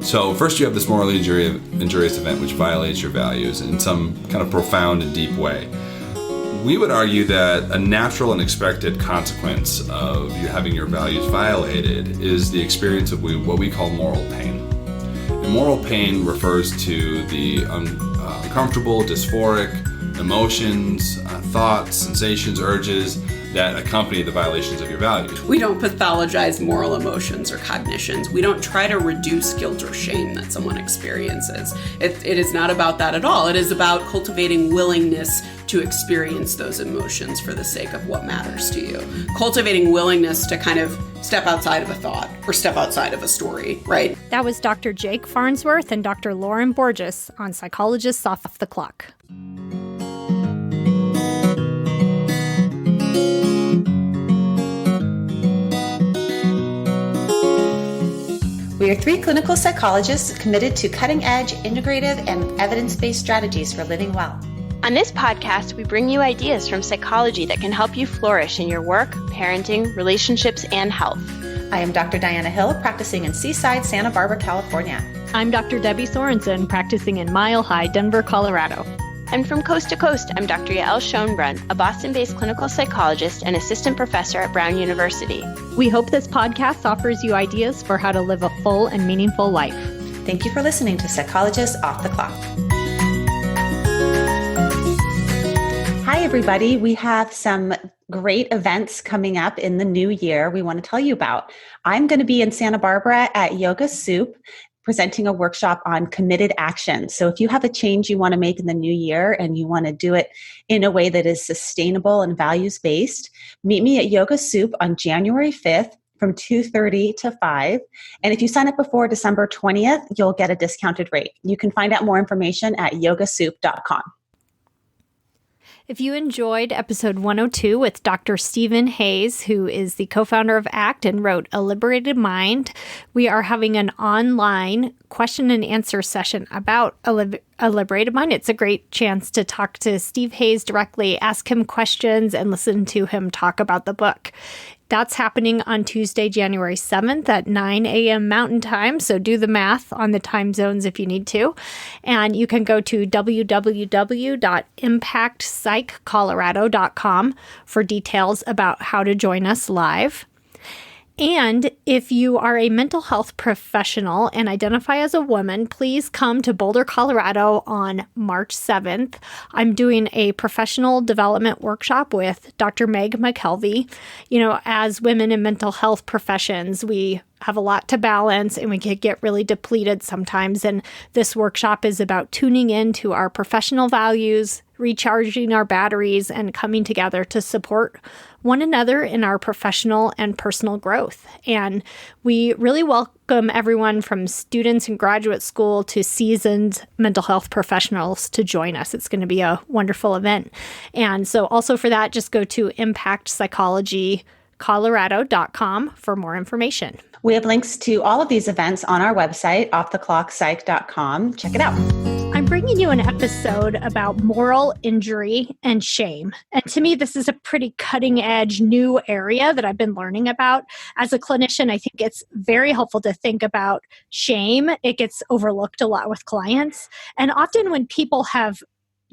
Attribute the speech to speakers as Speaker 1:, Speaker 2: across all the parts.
Speaker 1: So first you have this morally injurious event which violates your values in some kind of profound and deep way. We would argue that a natural and expected consequence of you having your values violated is the experience of what we call moral pain. And moral pain refers to the uncomfortable, dysphoric emotions, thoughts, sensations, urges that accompany the violations of your values.
Speaker 2: We don't pathologize moral emotions or cognitions. We don't try to reduce guilt or shame that someone experiences. It is not about that at all. It is about cultivating willingness to experience those emotions for the sake of what matters to you. Cultivating willingness to kind of step outside of a thought or step outside of a story, right?
Speaker 3: That was Dr. Jake Farnsworth and Dr. Lauren Borges on Psychologists Off the Clock.
Speaker 4: We are three clinical psychologists committed to cutting-edge, integrative, and evidence-based strategies for living well.
Speaker 5: On this podcast, we bring you ideas from psychology that can help you flourish in your work, parenting, relationships, and health.
Speaker 4: I am Dr. Diana Hill, practicing in Seaside, Santa Barbara, California.
Speaker 3: I'm Dr. Debbie Sorensen, practicing in Mile High, Denver, Colorado.
Speaker 5: And from coast to coast, I'm Dr. Yael Schoenbrunn, a Boston-based clinical psychologist and assistant professor at Brown University.
Speaker 3: We hope this podcast offers you ideas for how to live a full and meaningful life.
Speaker 4: Thank you for listening to Psychologists Off the Clock. Hi, everybody. We have some great events coming up in the new year we want to tell you about. I'm going to be in Santa Barbara at Yoga Soup, presenting a workshop on committed action. So if you have a change you want to make in the new year and you want to do it in a way that is sustainable and values-based, meet me at Yoga Soup on January 5th from 2:30 to 5. And if you sign up before December 20th, you'll get a discounted rate. You can find out more information at yogasoup.com.
Speaker 3: If you enjoyed episode 102 with Dr. Stephen Hayes, who is the co-founder of ACT and wrote A Liberated Mind, we are having an online question and answer session about A Liberated Mind. It's a great chance to talk to Steve Hayes directly, ask him questions, and listen to him talk about the book. That's happening on Tuesday, January 7th at 9 a.m. Mountain Time. So do the math on the time zones if you need to. And you can go to www.impactpsychcolorado.com for details about how to join us live. And if you are a mental health professional and identify as a woman, please come to Boulder, Colorado on March 7th. I'm doing a professional development workshop with Dr. Meg McKelvey. You know, as women in mental health professions, we have a lot to balance and we can get really depleted sometimes. And this workshop is about tuning into our professional values, recharging our batteries, and coming together to support one another in our professional and personal growth. And we really welcome everyone from students in graduate school to seasoned mental health professionals to join us. It's going to be a wonderful event. And so also for that, just go to impactpsychologycolorado.com for more information.
Speaker 4: We have links to all of these events on our website, offtheclockpsych.com. Check it out.
Speaker 3: I'm bringing you an episode about moral injury and shame. And to me, this is a pretty cutting edge new area that I've been learning about. As a clinician, I think it's very helpful to think about shame. It gets overlooked a lot with clients. And often when people have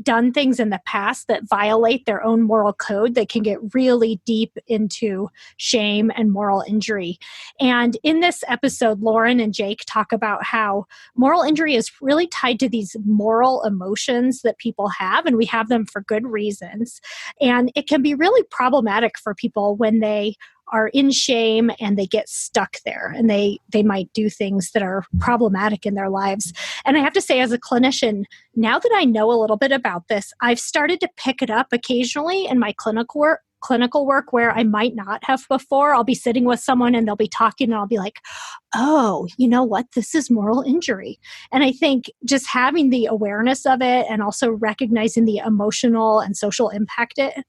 Speaker 3: done things in the past that violate their own moral code, they can get really deep into shame and moral injury. And in this episode, Lauren and Jake talk about how moral injury is really tied to these moral emotions that people have, and we have them for good reasons. And it can be really problematic for people when they are in shame and they get stuck there and they might do things that are problematic in their lives. And I have to say, as a clinician, now that I know a little bit about this, I've started to pick it up occasionally in my clinical work where I might not have before. I'll be sitting with someone and they'll be talking and I'll be like, oh, you know what? This is moral injury. And I think just having the awareness of it and also recognizing the emotional and social impact it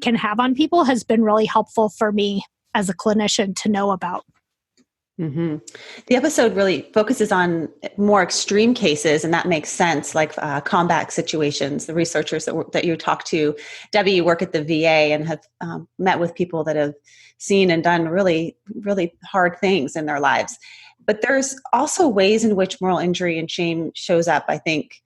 Speaker 3: can have on people has been really helpful for me as a clinician to know about.
Speaker 4: Mm-hmm. The episode really focuses on more extreme cases, and that makes sense, like combat situations. The researchers that you talk to, Debbie, you work at the VA and have met with people that have seen and done really, really hard things in their lives. But there's also ways in which moral injury and shame shows up, I think,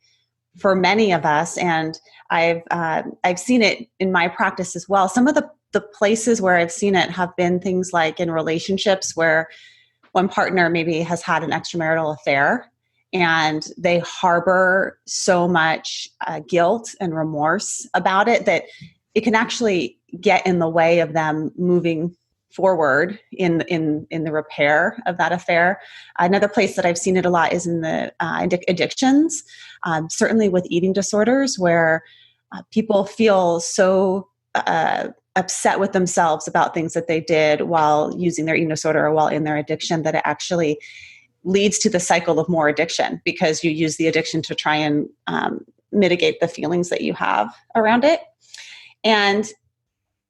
Speaker 4: for many of us. And I've seen it in my practice as well. Some of the places where I've seen it have been things like in relationships where one partner maybe has had an extramarital affair and they harbor so much guilt and remorse about it that it can actually get in the way of them moving forward in the repair of that affair. Another place that I've seen it a lot is in the addictions, certainly with eating disorders, where people feel so upset with themselves about things that they did while using their eating disorder or while in their addiction, that it actually leads to the cycle of more addiction because you use the addiction to try and mitigate the feelings that you have around it. And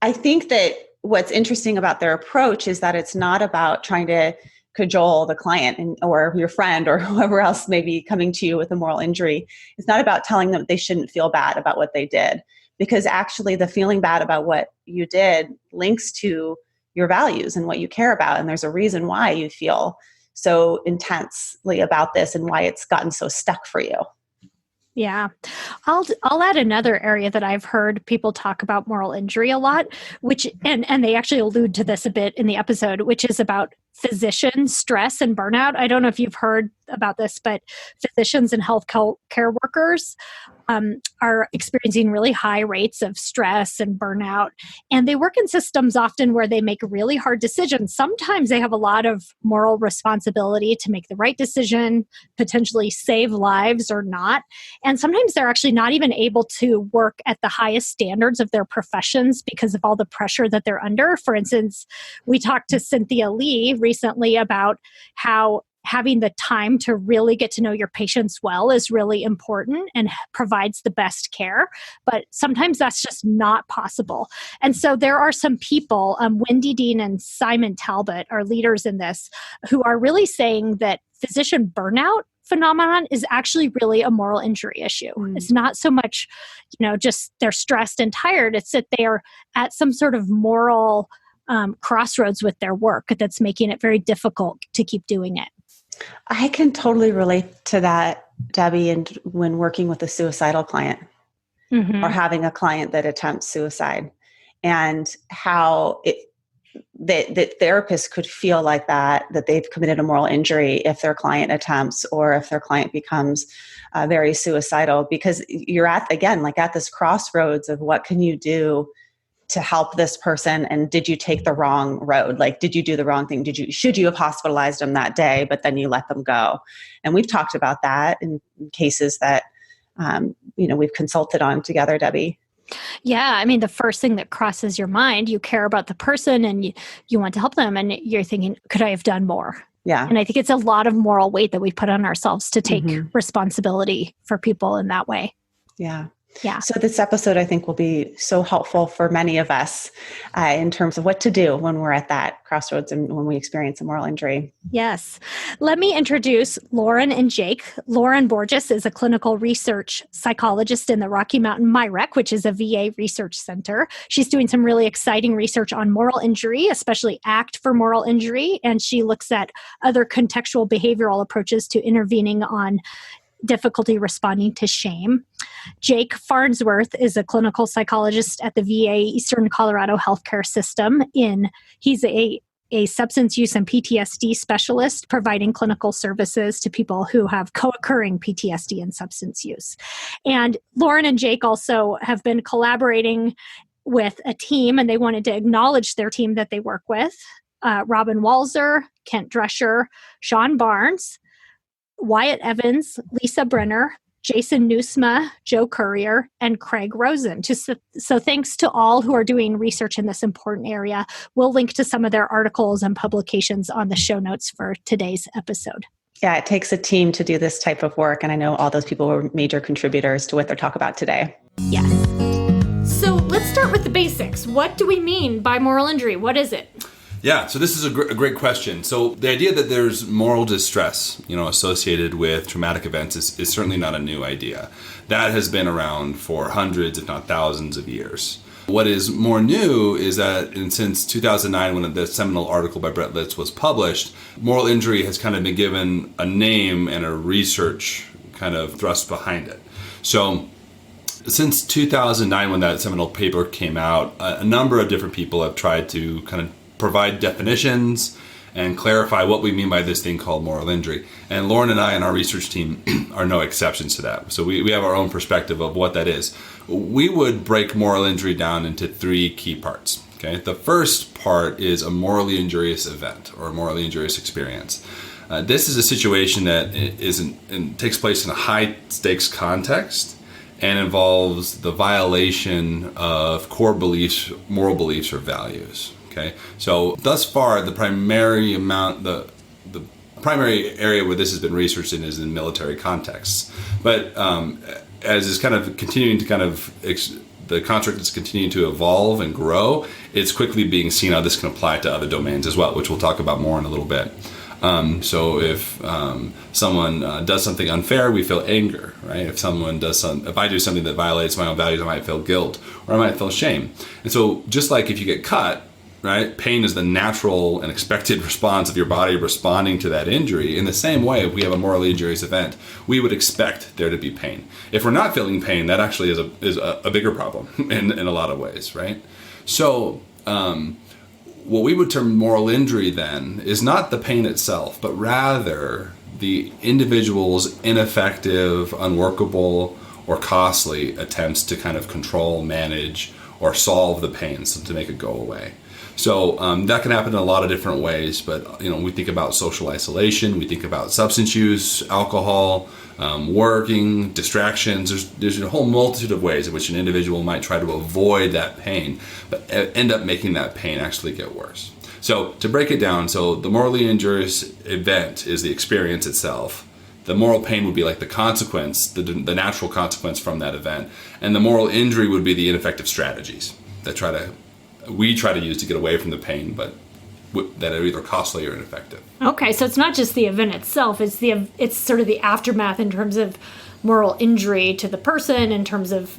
Speaker 4: I think that what's interesting about their approach is that it's not about trying to cajole the client or your friend or whoever else may be coming to you with a moral injury. It's not about telling them they shouldn't feel bad about what they did, because actually the feeling bad about what you did links to your values and what you care about. And there's a reason why you feel so intensely about this and why it's gotten so stuck for you.
Speaker 3: Yeah. I'll add another area that I've heard people talk about moral injury a lot, which, and they actually allude to this a bit in the episode, which is about physician stress and burnout. I don't know if you've heard about this, but physicians and health care workers are experiencing really high rates of stress and burnout. And they work in systems often where they make really hard decisions. Sometimes they have a lot of moral responsibility to make the right decision, potentially save lives or not. And sometimes they're actually not even able to work at the highest standards of their professions because of all the pressure that they're under. For instance, we talked to Cynthia Lee recently about how having the time to really get to know your patients well is really important and provides the best care. But sometimes that's just not possible. And so there are some people, Wendy Dean and Simon Talbot are leaders in this, who are really saying that physician burnout phenomenon is actually really a moral injury issue. It's not so much, just they're stressed and tired. It's that they are at some sort of moral crossroads with their work that's making it very difficult to keep doing it.
Speaker 4: I can totally relate to that, Debbie, and when working with a suicidal client or having a client that attempts suicide, and how that therapists could feel like that they've committed a moral injury if their client attempts or if their client becomes very suicidal, because you're at this crossroads of what can you do to help this person, and did you take the wrong road? Like, did you do the wrong thing? Should you have hospitalized them that day, but then you let them go? And we've talked about that in cases that we've consulted on together, Debbie.
Speaker 3: Yeah, I mean, the first thing that crosses your mind, you care about the person and you want to help them, and you're thinking, could I have done more?
Speaker 4: Yeah.
Speaker 3: And I think it's a lot of moral weight that we put on ourselves to take responsibility for people in that way.
Speaker 4: Yeah.
Speaker 3: Yeah.
Speaker 4: So this episode, I think, will be so helpful for many of us in terms of what to do when we're at that crossroads and when we experience a moral injury.
Speaker 3: Yes. Let me introduce Lauren and Jake. Lauren Borges is a clinical research psychologist in the Rocky Mountain MIRECC, which is a VA research center. She's doing some really exciting research on moral injury, especially ACT for moral injury, and she looks at other contextual behavioral approaches to intervening on difficulty responding to shame. Jake Farnsworth is a clinical psychologist at the VA Eastern Colorado Healthcare System. He's a substance use and PTSD specialist providing clinical services to people who have co-occurring PTSD and substance use. And Lauren and Jake also have been collaborating with a team, and they wanted to acknowledge their team that they work with. Robin Walzer, Kent Drescher, Sean Barnes, Wyatt Evans, Lisa Brenner, Jason Nusma, Joe Currier, and Craig Rosen. So thanks to all who are doing research in this important area. We'll link to some of their articles and publications on the show notes for today's episode.
Speaker 4: Yeah, it takes a team to do this type of work, and I know all those people were major contributors to what they're talking about today.
Speaker 3: Yes. So let's start with the basics. What do we mean by moral injury? What is it?
Speaker 1: Yeah, so this is a great question. So the idea that there's moral distress, associated with traumatic events is certainly not a new idea. That has been around for hundreds, if not thousands of years. What is more new is that since 2009, when the seminal article by Brett Litz was published, moral injury has kind of been given a name and a research kind of thrust behind it. So since 2009, when that seminal paper came out, a number of different people have tried to kind of provide definitions and clarify what we mean by this thing called moral injury. And Lauren and I and our research team are no exceptions to that. So we have our own perspective of what that is. We would break moral injury down into three key parts. Okay, the first part is a morally injurious event or a morally injurious experience. This is a situation that takes place in a high stakes context and involves the violation of core beliefs, moral beliefs, or values. Okay, so thus far, the primary area where this has been researched in is in military contexts. But as is kind of continuing to the construct is continuing to evolve and grow, it's quickly being seen how this can apply to other domains as well, which we'll talk about more in a little bit. So if someone does something unfair, we feel anger, right? If I do something that violates my own values, I might feel guilt or I might feel shame. And so just like if you get cut, right, pain is the natural and expected response of your body responding to that injury. In the same way, if we have a morally injurious event, we would expect there to be pain. If we're not feeling pain, that actually is a bigger problem in a lot of ways, right? So what we would term moral injury then is not the pain itself, but rather the individual's ineffective, unworkable, or costly attempts to kind of control, manage, or solve the pain, so to make it go away. So that can happen in a lot of different ways, but we think about social isolation, we think about substance use, alcohol, working, distractions. There's a whole multitude of ways in which an individual might try to avoid that pain, but end up making that pain actually get worse. So to break it down, so the morally injurious event is the experience itself. The moral pain would be like the consequence, the natural consequence from that event, and the moral injury would be the ineffective strategies that we try to use to get away from the pain, but that are either costly or ineffective.
Speaker 3: Okay, so it's not just the event itself, it's sort of the aftermath in terms of moral injury to the person, in terms of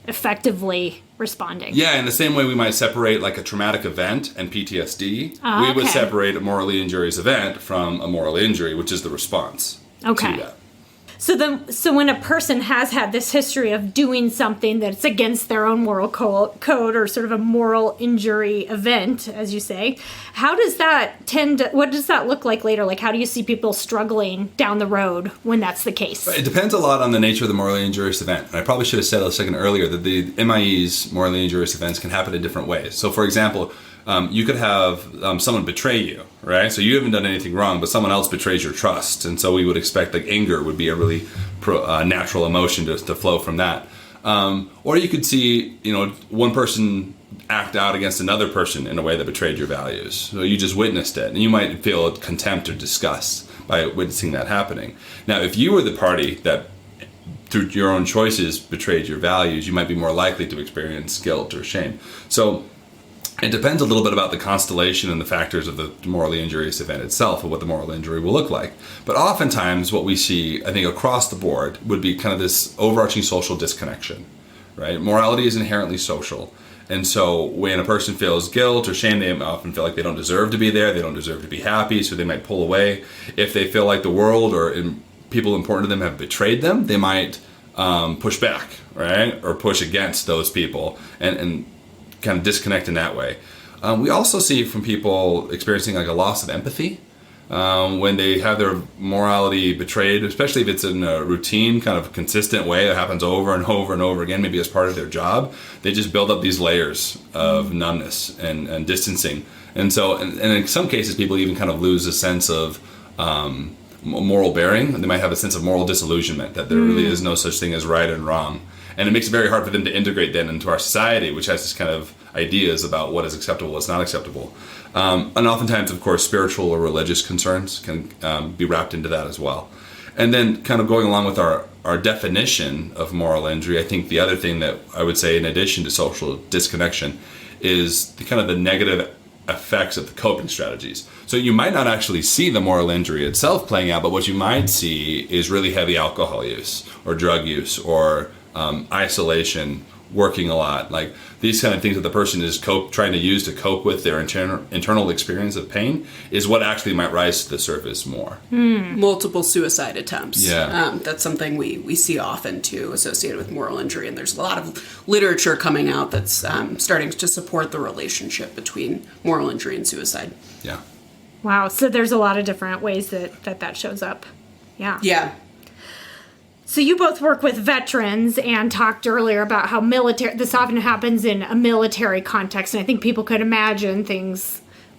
Speaker 3: effectively responding.
Speaker 1: Yeah, in the same way we might separate like a traumatic event and PTSD, we would separate a morally injurious event from a moral injury, which is the response to that.
Speaker 3: So when a person has had this history of doing something that's against their own moral code or sort of a moral injury event, as you say, what does that look like later? Like, how do you see people struggling down the road when that's the case?
Speaker 1: It depends a lot on the nature of the morally injurious event. And I probably should have said a second earlier that the MIE's morally injurious events can happen in different ways. So for example, you could have someone betray you, right? So you haven't done anything wrong, but someone else betrays your trust. And so we would expect like anger would be a really natural emotion to flow from that. Or you could see, one person act out against another person in a way that betrayed your values. So you just witnessed it, and you might feel contempt or disgust by witnessing that happening. Now, if you were the party that through your own choices betrayed your values, you might be more likely to experience guilt or shame. So it depends a little bit about the constellation and the factors of the morally injurious event itself and what the moral injury will look like. But oftentimes what we see, I think, across the board would be kind of this overarching social disconnection, right? Morality is inherently social. And so when a person feels guilt or shame, they often feel like they don't deserve to be there, they don't deserve to be happy, so they might pull away. If they feel like the world or people important to them have betrayed them, they might push back, right? Or push against those people and kind of disconnect in that way. We also see from people experiencing like a loss of empathy when they have their morality betrayed, especially if it's in a routine, kind of consistent way that happens over and over and over again, maybe as part of their job. They just build up these layers of numbness and distancing. And so, and in some cases, people even kind of lose a sense of moral bearing. They might have a sense of moral disillusionment, that there really is no such thing as right and wrong. And it makes it very hard for them to integrate then into our society, which has this kind of ideas about what is acceptable, what's not acceptable. And oftentimes, of course, spiritual or religious concerns can be wrapped into that as well. And then kind of going along with our definition of moral injury, I think the other thing that I would say in addition to social disconnection is the kind of the negative effects of the coping strategies. So you might not actually see the moral injury itself playing out, but what you might see is really heavy alcohol use or drug use or isolation, working a lot, like these kind of things that the person is trying to use to cope with their internal experience of pain is what actually might rise to the surface more.
Speaker 2: Multiple suicide attempts.
Speaker 1: Yeah.
Speaker 2: That's something we see often too associated with moral injury, and there's a lot of literature coming out that's starting to support the relationship between moral injury and suicide.
Speaker 1: Yeah.
Speaker 3: Wow. So there's a lot of different ways that shows up. Yeah.
Speaker 2: Yeah.
Speaker 3: So you both work with veterans and talked earlier about how this often happens in a military context. And I think people could imagine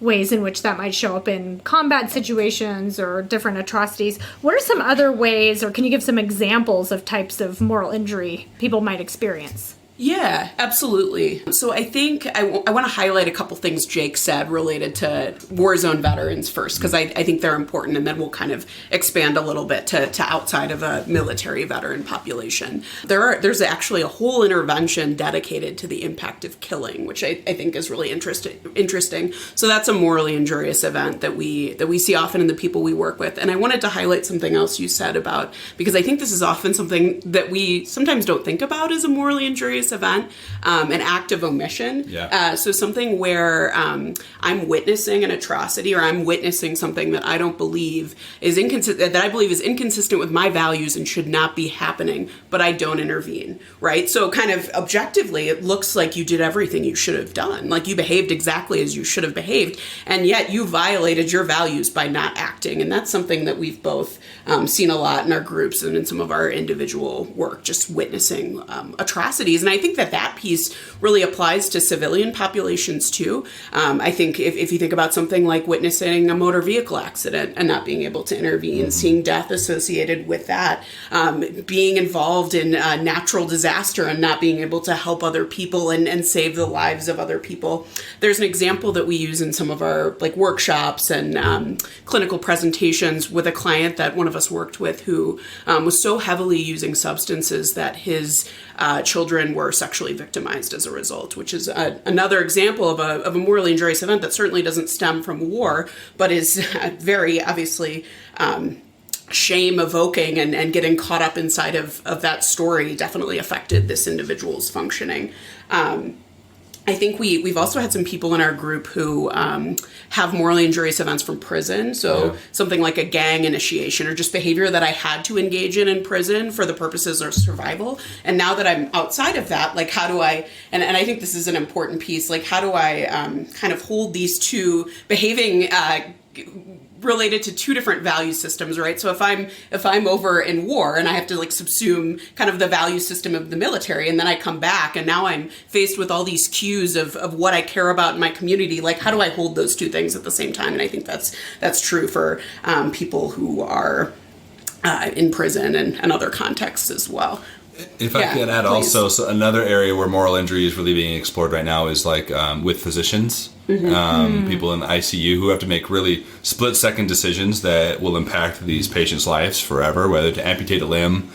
Speaker 3: ways in which that might show up in combat situations or different atrocities. What are some other ways, or can you give some examples of types of moral injury people might experience?
Speaker 2: Yeah, absolutely. So I think I want to highlight a couple things Jake said related to war zone veterans first, because I think they're important, and then we'll kind of expand a little bit to outside of a military veteran population. There's actually a whole intervention dedicated to the impact of killing, which I think is really interesting. So that's a morally injurious event that we see often in the people we work with. And I wanted to highlight something else you said about, because I think this is often something that we sometimes don't think about as a morally injurious event, an act of omission.
Speaker 1: Yeah.
Speaker 2: So something where I'm witnessing an atrocity, or I'm witnessing something that I don't believe is inconsistent, that I believe is inconsistent with my values and should not be happening, but I don't intervene, right? So kind of objectively, it looks like you did everything you should have done, like you behaved exactly as you should have behaved, and yet you violated your values by not acting. And that's something that we've both seen a lot in our groups and in some of our individual work, just witnessing atrocities. And I think that piece really applies to civilian populations too. I think if you think about something like witnessing a motor vehicle accident and not being able to intervene, seeing death associated with that, being involved in a natural disaster and not being able to help other people and save the lives of other people. There's an example that we use in some of our workshops and clinical presentations with a client that one of us worked with who was so heavily using substances that his children were sexually victimized as a result, which is another example of a morally injurious event that certainly doesn't stem from war, but is very obviously shame-evoking, and getting caught up inside of that story definitely affected this individual's functioning. I think we've also had some people in our group who have morally injurious events from prison. So something like a gang initiation, or just behavior that I had to engage in prison for the purposes of survival. And now that I'm outside of that, how do I, and I think this is an important piece, how do I kind of hold these two behaving related to two different value systems, right? So if I'm over in war and I have to subsume kind of the value system of the military, and then I come back and now I'm faced with all these cues of what I care about in my community, how do I hold those two things at the same time? And I think that's true for people who are in prison and other contexts as well.
Speaker 1: If I could add
Speaker 2: please.
Speaker 1: also, so another area where moral injury is really being explored right now is with physicians, people in the ICU who have to make really split-second decisions that will impact these patients' lives forever, whether to amputate a limb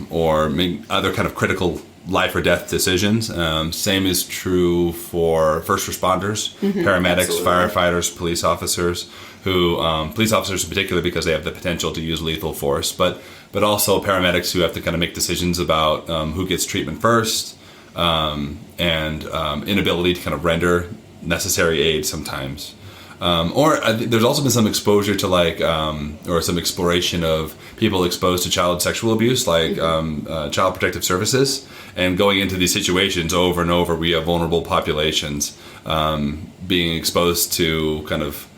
Speaker 1: or make other kind of critical life or death decisions. Same is true for first responders, paramedics,
Speaker 2: Absolutely.
Speaker 1: firefighters, police officers, police officers in particular because they have the potential to use lethal force, but also paramedics who have to kind of make decisions about who gets treatment first, and inability to kind of render necessary aid sometimes. Or there's also been some exposure to or some exploration of people exposed to child sexual abuse, Child Protective Services, and going into these situations over and over, we have vulnerable populations being exposed to kind of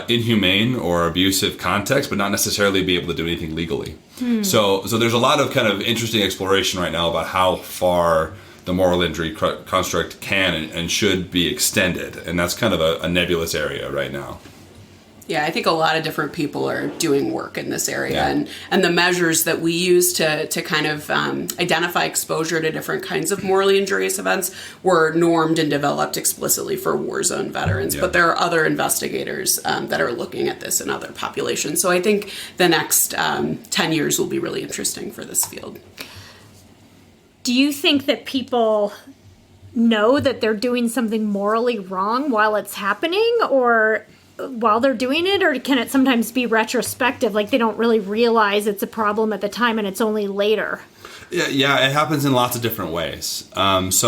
Speaker 1: inhumane or abusive context, but not necessarily be able to do anything legally. So there's a lot of kind of interesting exploration right now about how far the moral injury construct can and should be extended, and that's kind of a nebulous area right now.
Speaker 2: Yeah, I think a lot of different people are doing work in this area, and the measures that we use to kind of identify exposure to different kinds of morally injurious events were normed and developed explicitly for war zone veterans. But there are other investigators that are looking at this in other populations. So I think the next 10 years will be really interesting for this field.
Speaker 3: Do you think that people know that they're doing something morally wrong while it's happening or while they're doing it? Or can it sometimes be retrospective, like they don't really realize it's a problem at the time and it's only later?
Speaker 1: Yeah, it happens in lots of different ways. There's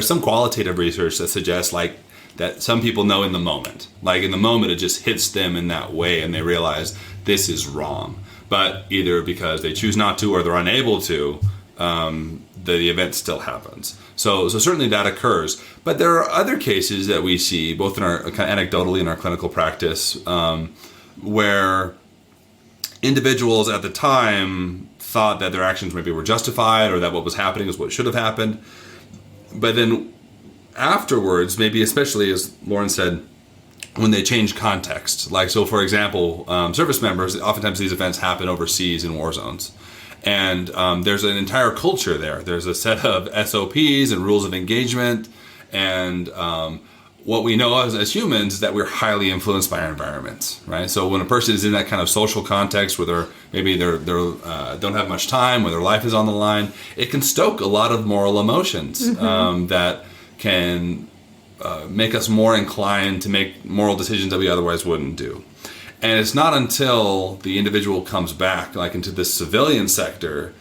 Speaker 1: some qualitative research that suggests like that some people know in the moment. Like in the moment, it just hits them in that way and they realize this is wrong. But either because they choose not to or they're unable to, the event still happens. So certainly that occurs. But there are other cases that we see, both in our anecdotally in our clinical practice, where individuals at the time thought that their actions maybe were justified or that what was happening is what should have happened. But then afterwards, maybe especially as Lauren said, when they change context. Like, so for example, service members, oftentimes these events happen overseas in war zones. And there's an entire culture there. There's a set of SOPs and rules of engagement. And what we know as humans is that we're highly influenced by our environments, right? So when a person is in that kind of social context where they don't have much time, where their life is on the line, it can stoke a lot of moral emotions that can make us more inclined to make moral decisions that we otherwise wouldn't do. And it's not until the individual comes back, like into the civilian sector,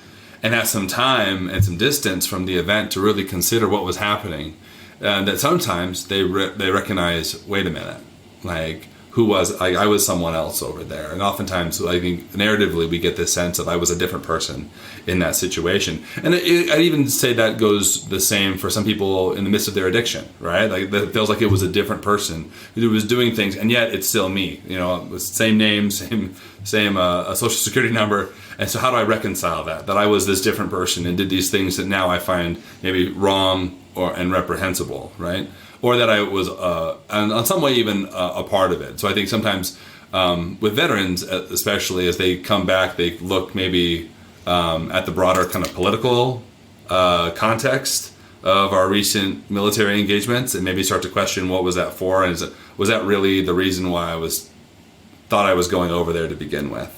Speaker 1: and has some time and some distance from the event to really consider what was happening, that sometimes they recognize, wait a minute, like I was someone else over there. And oftentimes, I think narratively, we get this sense of I was a different person in that situation. And I'd even say that goes the same for some people in the midst of their addiction, right? Like it feels like it was a different person who was doing things, and yet it's still me. You know, it was same name, same social security number. And so how do I reconcile that I was this different person and did these things that now I find maybe wrong and reprehensible, right? Or that I was, in some way, even a part of it. So I think sometimes with veterans, especially as they come back, they look maybe at the broader kind of political context of our recent military engagements and maybe start to question what was that for, and was that really the reason why I thought I was going over there to begin with?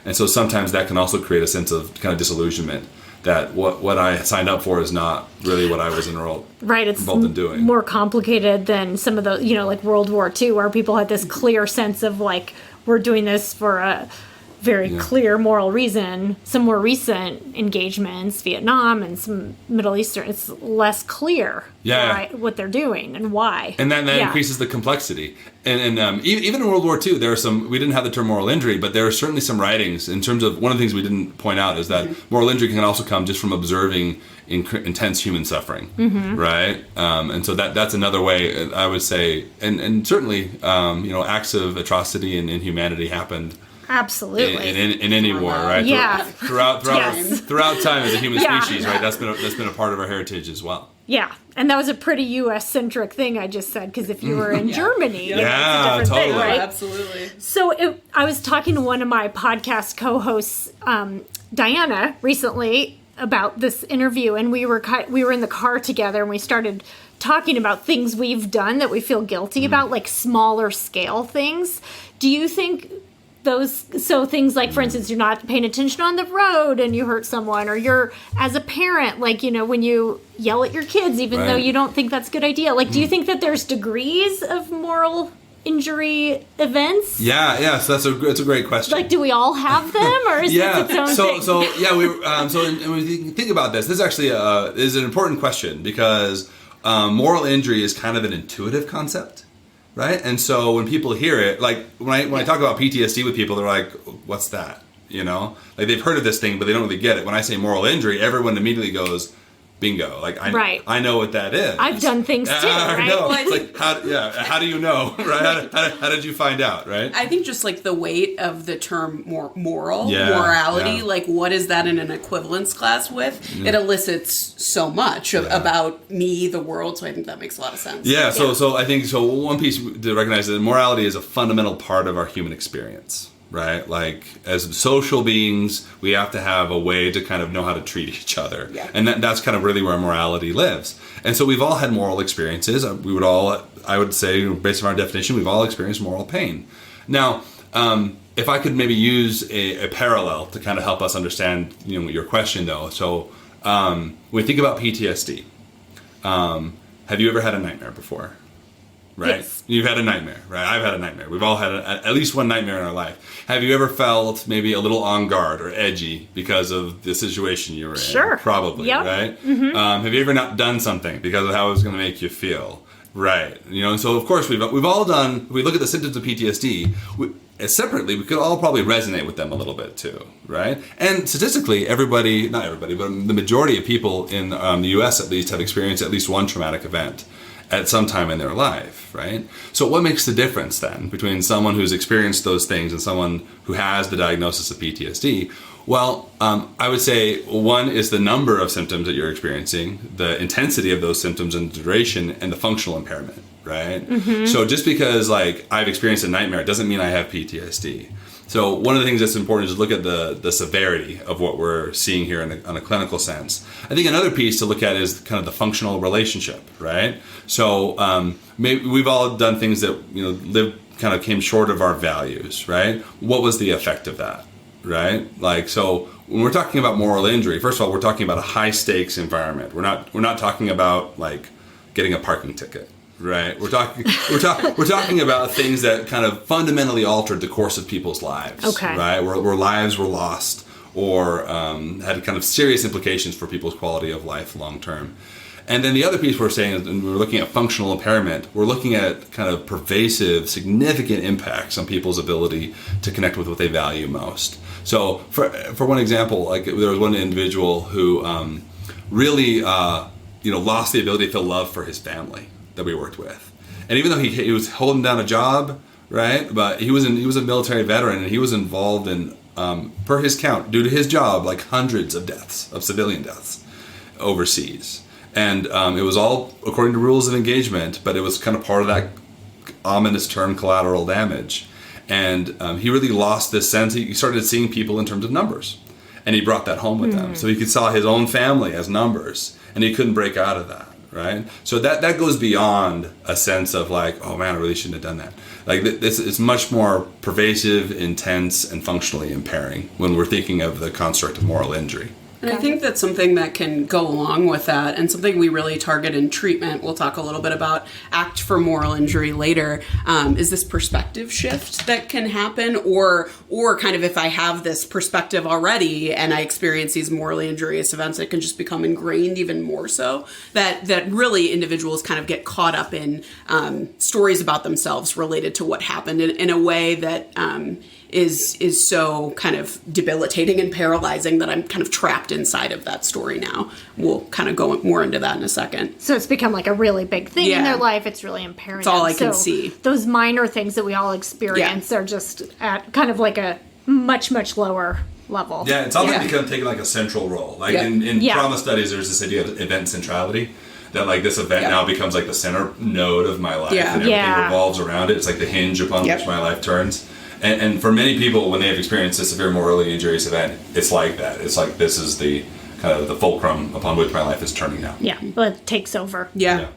Speaker 1: And so sometimes that can also create a sense of kind of disillusionment, that what I signed up for is not really what I was involved in doing. More
Speaker 3: complicated than some of the, like World War II, where people had this clear sense of like, we're doing this for a very clear moral reason. Some more recent engagements, Vietnam and some Middle Eastern, it's less clear what they're doing and why.
Speaker 1: And that increases the complexity. And even in World War II, there are we didn't have the term moral injury, but there are certainly some writings in terms of, one of the things we didn't point out is that moral injury can also come just from observing intense human suffering, right? And so that's another way, I would say, and certainly, acts of atrocity and inhumanity happened.
Speaker 3: Absolutely.
Speaker 1: In any war, right?
Speaker 3: Yeah.
Speaker 1: Throughout time as a human species, right? That's been a part of our heritage as well.
Speaker 3: Yeah, and that was a pretty U.S.-centric thing I just said, because if you were in Germany, it's a different
Speaker 1: totally.
Speaker 3: thing, right?
Speaker 2: Absolutely.
Speaker 3: So I was talking to one of my podcast co-hosts, Diana, recently about this interview, and we were in the car together, and we started talking about things we've done that we feel guilty about, like smaller scale things. Do you think things like, for instance, you're not paying attention on the road and you hurt someone, or you're, as a parent, like, when you yell at your kids even though you don't think that's a good idea, like, do you think that there's degrees of moral injury events?
Speaker 1: Yeah, so that's a great question.
Speaker 3: Like, do we all have them, or is this its own thing?
Speaker 1: So when you think about this actually is an important question, because moral injury is kind of an intuitive concept. Right? And so when people hear it, like when I talk about PTSD with people, they're like, what's that? Like they've heard of this thing, but they don't really get it. When I say moral injury, everyone immediately goes, bingo. Like I know what that is.
Speaker 3: I've done things too, right?
Speaker 1: No. Like how do you know? Right? How did you find out? Right?
Speaker 2: I think just like the weight of the term morality, like what is that in an equivalence class with? It elicits so much about me, the world. So I think that makes a lot of sense.
Speaker 1: Yeah. So I think one piece to recognize that morality is a fundamental part of our human experience. Right? Like, as social beings, we have to have a way to kind of know how to treat each other. Yeah. And that's kind of really where morality lives. And so we've all had moral experiences. I would say, based on our definition, we've all experienced moral pain. Now, if I could maybe use a parallel to kind of help us understand, your question, though. So when we think about PTSD, Have you ever had a nightmare before? Right?
Speaker 3: Yes.
Speaker 1: You've had a nightmare, right? I've had a nightmare. We've all had at least one nightmare in our life. Have you ever felt maybe a little on guard or edgy because of the situation you were in?
Speaker 3: Sure.
Speaker 1: Probably,
Speaker 3: Yep.
Speaker 1: right? Have you ever not done something because of how it was going to make you feel? Right. And so of course we've all done, if we look at the symptoms of PTSD, separately, we could all probably resonate with them a little bit too, right? And statistically, not everybody, but the majority of people in the US at least have experienced at least one traumatic event at some time in their life, right? So what makes the difference then between someone who's experienced those things and someone who has the diagnosis of PTSD? Well, I would say one is the number of symptoms that you're experiencing, the intensity of those symptoms and the duration, and the functional impairment, right? So just because I've experienced a nightmare doesn't mean I have PTSD. So one of the things that's important is to look at the severity of what we're seeing here on a clinical sense. I think another piece to look at is kind of the functional relationship, right? So maybe we've all done things that came short of our values, right? What was the effect of that, right? So when we're talking about moral injury, first of all, we're talking about a high stakes environment. We're not talking about getting a parking ticket. Right, we're talking about things that kind of fundamentally altered the course of people's lives.
Speaker 3: Okay.
Speaker 1: Right, where lives were lost or had kind of serious implications for people's quality of life long term. And then the other piece we're saying is, when we're looking at functional impairment, we're looking at kind of pervasive, significant impacts on people's ability to connect with what they value most. So, for one example, there was one individual who really lost the ability to feel love for his family that we worked with. And even though he was holding down a job, right, but he was a military veteran, and he was involved in, per his count, due to his job, hundreds of deaths, of civilian deaths overseas. And it was all according to rules of engagement, but it was kind of part of that ominous term, collateral damage. And he really lost this sense. He started seeing people in terms of numbers, and he brought that home with him. So he saw his own family as numbers, and he couldn't break out of that. Right, so that goes beyond a sense of oh man, I really shouldn't have done that. It's much more pervasive, intense, and functionally impairing when we're thinking of the construct of moral injury.
Speaker 2: And I think that's something that can go along with that, and something we really target in treatment. We'll talk a little bit about ACT for moral injury later. Is this perspective shift that can happen, or kind of if I have this perspective already and I experience these morally injurious events, it can just become ingrained even more so. That really individuals kind of get caught up in stories about themselves related to what happened in a way that is so kind of debilitating and paralyzing that I'm kind of trapped inside of that story now. We'll kind of go more into that in a second.
Speaker 3: So it's become a really big thing in their life. It's really impairing.
Speaker 2: It's all I can
Speaker 3: so
Speaker 2: see.
Speaker 3: Those minor things that we all experience are just at kind of a much, much lower level.
Speaker 1: Yeah, it's almost become taking a central role. In trauma studies, there's this idea of event centrality. That this event now becomes the center node of my life, and everything revolves around it. It's the hinge upon which my life turns. And for many people, when they have experienced a severe morally injurious event, it's like that. It's this is the kind of the fulcrum upon which my life is turning now.
Speaker 3: Yeah, well, it takes over.
Speaker 2: Yeah.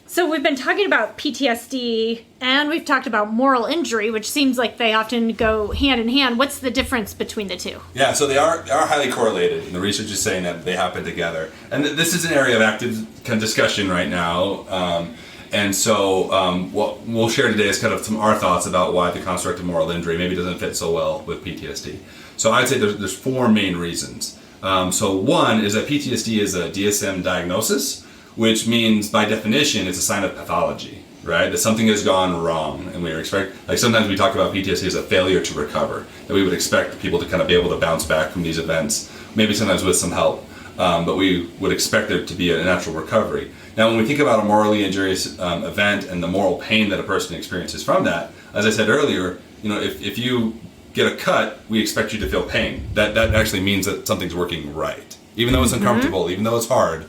Speaker 3: So we've been talking about PTSD, and we've talked about moral injury, which seems like they often go hand in hand. What's the difference between the two?
Speaker 1: Yeah, so they are highly correlated, and the research is saying that they happen together. And this is an area of active kind of discussion right now. And so what we'll share today is kind of our thoughts about why the construct of moral injury maybe doesn't fit so well with PTSD. So I'd say there's four main reasons. So one is that PTSD is a DSM diagnosis, which means by definition it's a sign of pathology, right? That something has gone wrong, and we expect, sometimes we talk about PTSD as a failure to recover, that we would expect people to kind of be able to bounce back from these events, maybe sometimes with some help, but we would expect there to be a natural recovery. Now, when we think about a morally injurious event and the moral pain that a person experiences from that, as I said earlier, if you get a cut, we expect you to feel pain. That actually means that something's working right. Even though it's uncomfortable, even though it's hard,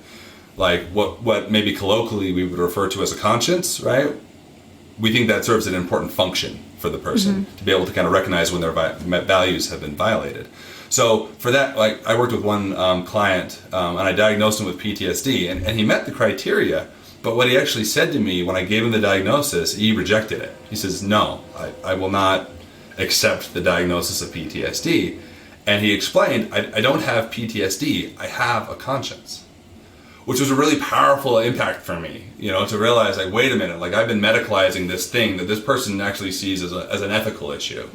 Speaker 1: what maybe colloquially we would refer to as a conscience, right? We think that serves an important function for the person to be able to kind of recognize when their values have been violated. So for that, I worked with one client, and I diagnosed him with PTSD, and he met the criteria, but what he actually said to me when I gave him the diagnosis, he rejected it. He says, no, I will not accept the diagnosis of PTSD. And he explained, I don't have PTSD, I have a conscience. which was a really powerful impact for me, to realize, like, wait a minute, like, I've been medicalizing this thing that this person actually sees as an ethical issue.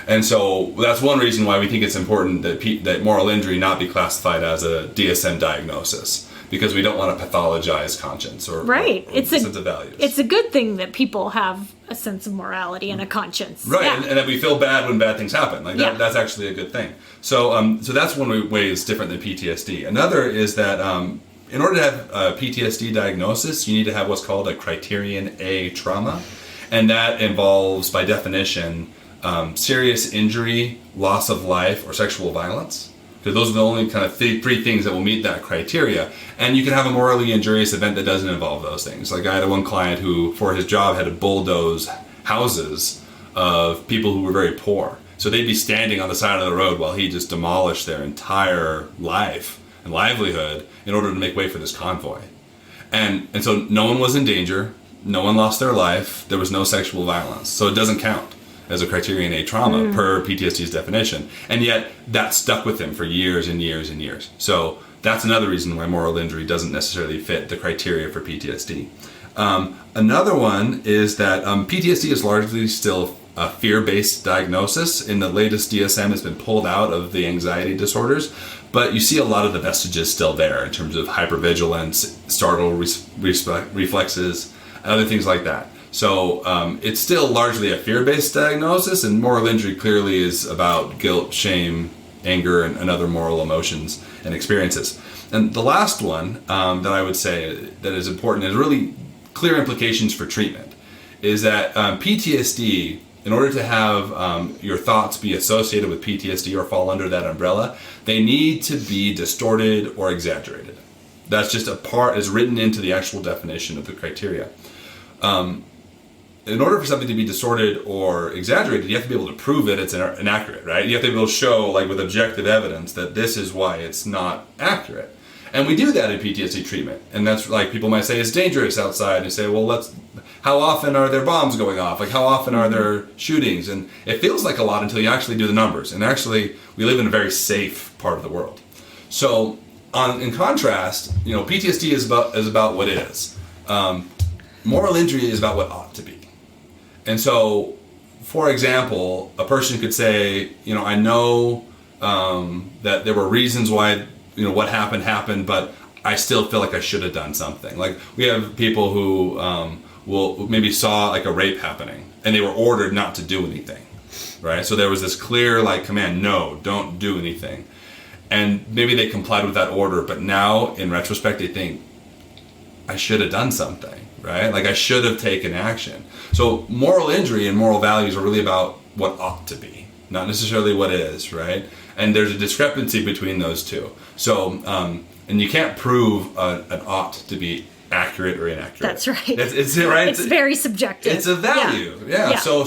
Speaker 1: And so that's one reason why we think it's important that moral injury not be classified as a DSM diagnosis, because we don't want to pathologize conscience or sense of values.
Speaker 6: It's a good thing that people have a sense of morality and a conscience.
Speaker 1: Right, and that we feel bad when bad things happen. Like that's actually a good thing. So that's one way it's different than PTSD. Another is that in order to have a PTSD diagnosis, you need to have what's called a criterion A trauma. And that involves, by definition, serious injury, loss of life, or sexual violence. Because those are the only kind of three things that will meet that criteria. And you can have a morally injurious event that doesn't involve those things. Like, I had one client who, for his job, had to bulldoze houses of people who were very poor. So they'd be standing on the side of the road while he just demolished their entire life and livelihood in order to make way for this convoy. And so no one was in danger, no one lost their life, there was no sexual violence. So it doesn't count as a criterion A trauma per PTSD's definition. And yet that stuck with him for years and years and years. So that's another reason why moral injury doesn't necessarily fit the criteria for PTSD. Another one is that PTSD is largely still a fear-based diagnosis. In the latest DSM, has been pulled out of the anxiety disorders, but you see a lot of the vestiges still there in terms of hypervigilance, startle reflexes, and other things like that. So it's still largely a fear-based diagnosis, and moral injury clearly is about guilt, shame, anger, and other moral emotions and experiences. And the last one that I would say that is important, and really clear implications for treatment, is that PTSD, in order to have your thoughts be associated with PTSD or fall under that umbrella, they need to be distorted or exaggerated. That's just a part, is written into the actual definition of the criteria. In order for something to be distorted or exaggerated, you have to be able to prove it it's inaccurate, right? You have to be able to show, like, with objective evidence that this is why it's not accurate. And we do that in PTSD treatment. And that's, like, people might say it's dangerous outside, and say, well, how often are there bombs going off? Like, how often are there shootings? And it feels like a lot until you actually do the numbers. And actually, we live in a very safe part of the world. So, in contrast, PTSD is about what is. Moral injury is about what ought to be. And so, for example, a person could say, I know that there were reasons why, what happened, but I still feel like I should have done something. Like, we have people who will maybe saw, like, a rape happening, and they were ordered not to do anything, right? So there was this clear, like, command, no, don't do anything. And maybe they complied with that order, but now, in retrospect, they think, I should have done something, right? Like, I should have taken action. So moral injury and moral values are really about what ought to be, not necessarily what is, right? And there's a discrepancy between those two. So, and you can't prove an ought to be accurate or inaccurate.
Speaker 6: That's right.
Speaker 1: It's right.
Speaker 6: It's very subjective.
Speaker 1: It's a value. Yeah. So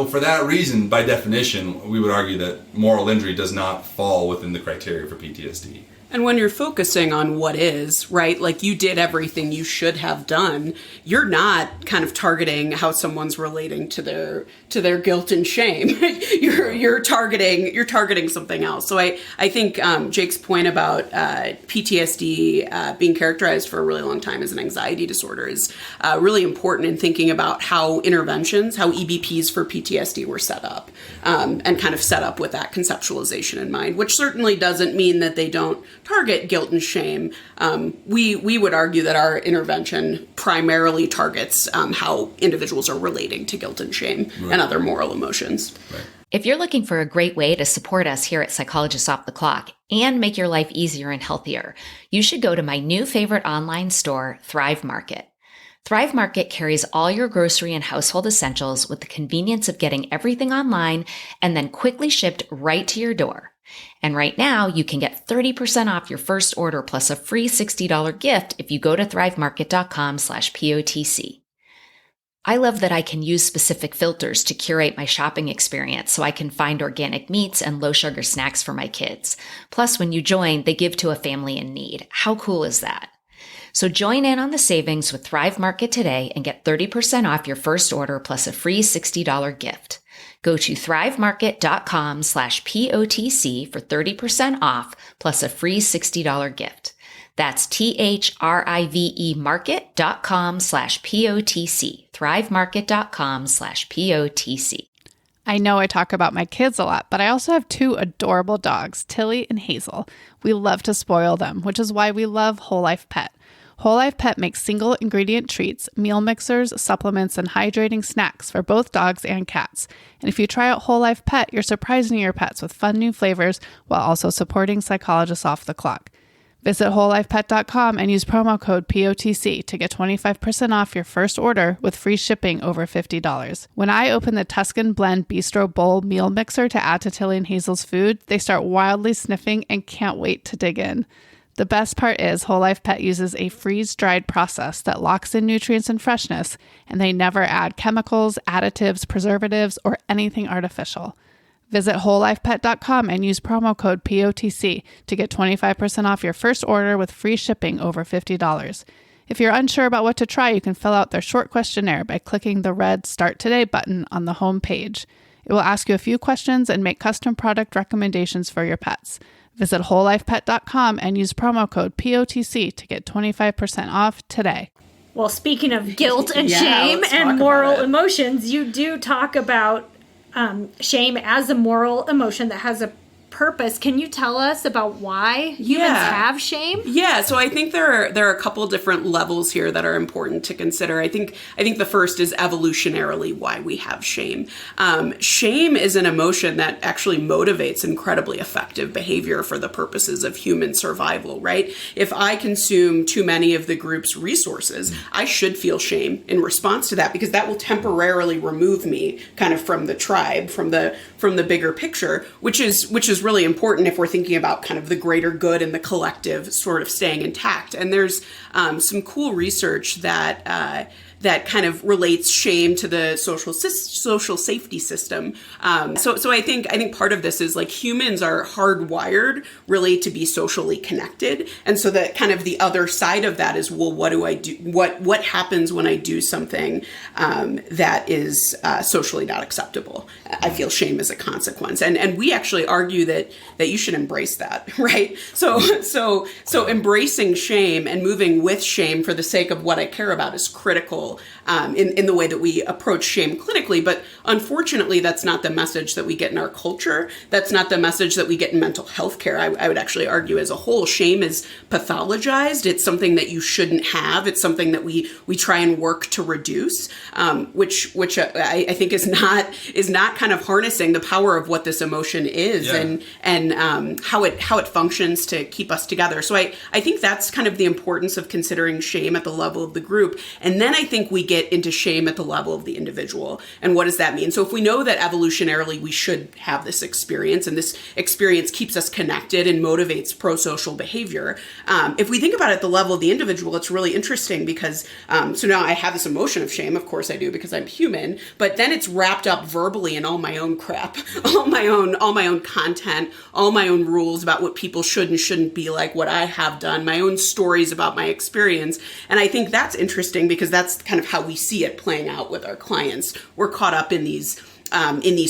Speaker 1: for that reason, by definition, we would argue that moral injury does not fall within the criteria for PTSD.
Speaker 2: And when you're focusing on what is, right, like you did everything you should have done, you're not kind of targeting how someone's relating to their guilt and shame. you're targeting something else. So I think Jake's point about PTSD being characterized for a really long time as an anxiety disorder is really important in thinking about how interventions, how EBPs for PTSD were set up, and kind of set up with that conceptualization in mind, which certainly doesn't mean that they don't target guilt and shame. We would argue that our intervention primarily targets how individuals are relating to guilt and shame and other moral emotions.
Speaker 1: Right.
Speaker 7: If you're looking for a great way to support us here at Psychologists Off the Clock and make your life easier and healthier, you should go to my new favorite online store, Thrive Market. Thrive Market carries all your grocery and household essentials with the convenience of getting everything online and then quickly shipped right to your door. And right now, you can get 30% off your first order plus a free $60 gift if you go to thrivemarket.com/POTC. I love that I can use specific filters to curate my shopping experience so I can find organic meats and low-sugar snacks for my kids. Plus, when you join, they give to a family in need. How cool is that? So join in on the savings with Thrive Market today and get 30% off your first order plus a free $60 gift. Go to thrivemarket.com/POTC for 30% off plus a free $60 gift. That's thrivemarket.com/POTC. thrivemarket.com/POTC.
Speaker 8: I know I talk about my kids a lot, but I also have 2 adorable dogs, Tilly and Hazel. We love to spoil them, which is why we love Whole Life Pet. Whole Life Pet makes single ingredient treats, meal mixers, supplements, and hydrating snacks for both dogs and cats. And if you try out Whole Life Pet, you're surprising your pets with fun new flavors while also supporting Psychologists Off the Clock. Visit wholelifepet.com and use promo code POTC to get 25% off your first order with free shipping over $50. When I open the Tuscan Blend Bistro Bowl meal mixer to add to Tilly and Hazel's food, they start wildly sniffing and can't wait to dig in. The best part is Whole Life Pet uses a freeze-dried process that locks in nutrients and freshness, and they never add chemicals, additives, preservatives, or anything artificial. Visit wholelifepet.com and use promo code POTC to get 25% off your first order with free shipping over $50. If you're unsure about what to try, you can fill out their short questionnaire by clicking the red Start Today button on the home page. It will ask you a few questions and make custom product recommendations for your pets. Visit wholelifepet.com and use promo code POTC to get 25% off today.
Speaker 6: Well, speaking of guilt and
Speaker 2: Yeah,
Speaker 6: shame
Speaker 2: let's talk
Speaker 6: and
Speaker 2: about
Speaker 6: moral
Speaker 2: it.
Speaker 6: emotions, you do talk about shame as a moral emotion that has a purpose. Can you tell us about why humans have shame?
Speaker 2: Yeah, so I think there are a couple different levels here that are important to consider. I think the first is evolutionarily why we have shame. Shame is an emotion that actually motivates incredibly effective behavior for the purposes of human survival, right? If I consume too many of the group's resources, I should feel shame in response to that, because that will temporarily remove me kind of from the tribe, from the bigger picture, which is really important if we're thinking about kind of the greater good and the collective sort of staying intact. And there's some cool research that kind of relates shame to the social safety system. So I think part of this is like humans are hardwired really to be socially connected, and so that kind of the other side of that is, well, what do I do? What happens when I do something that is socially not acceptable? I feel shame as a consequence, and we actually argue that you should embrace that, right? So embracing shame and moving with shame for the sake of what I care about is critical in the way that we approach shame clinically. But unfortunately, that's not the message that we get in our culture. That's not the message that we get in mental health care. I would actually argue as a whole, shame is pathologized. It's something that you shouldn't have. It's something that we try and work to reduce, which I think is not kind of harnessing the power of what this emotion is and how it functions to keep us together. So I think that's kind of the importance of considering shame at the level of the group. And then I think we get into shame at the level of the individual. And what does that mean? So if we know that evolutionarily we should have this experience, and this experience keeps us connected and motivates pro-social behavior, if we think about it at the level of the individual, it's really interesting because so now I have this emotion of shame. Of course I do, because I'm human, but then it's wrapped up verbally in all my own crap, all my own content, all my own rules about what people should and shouldn't be like, what I have done, my own stories about my experience. And I think that's interesting because that's kind of how we see it playing out with our clients. We're caught up in these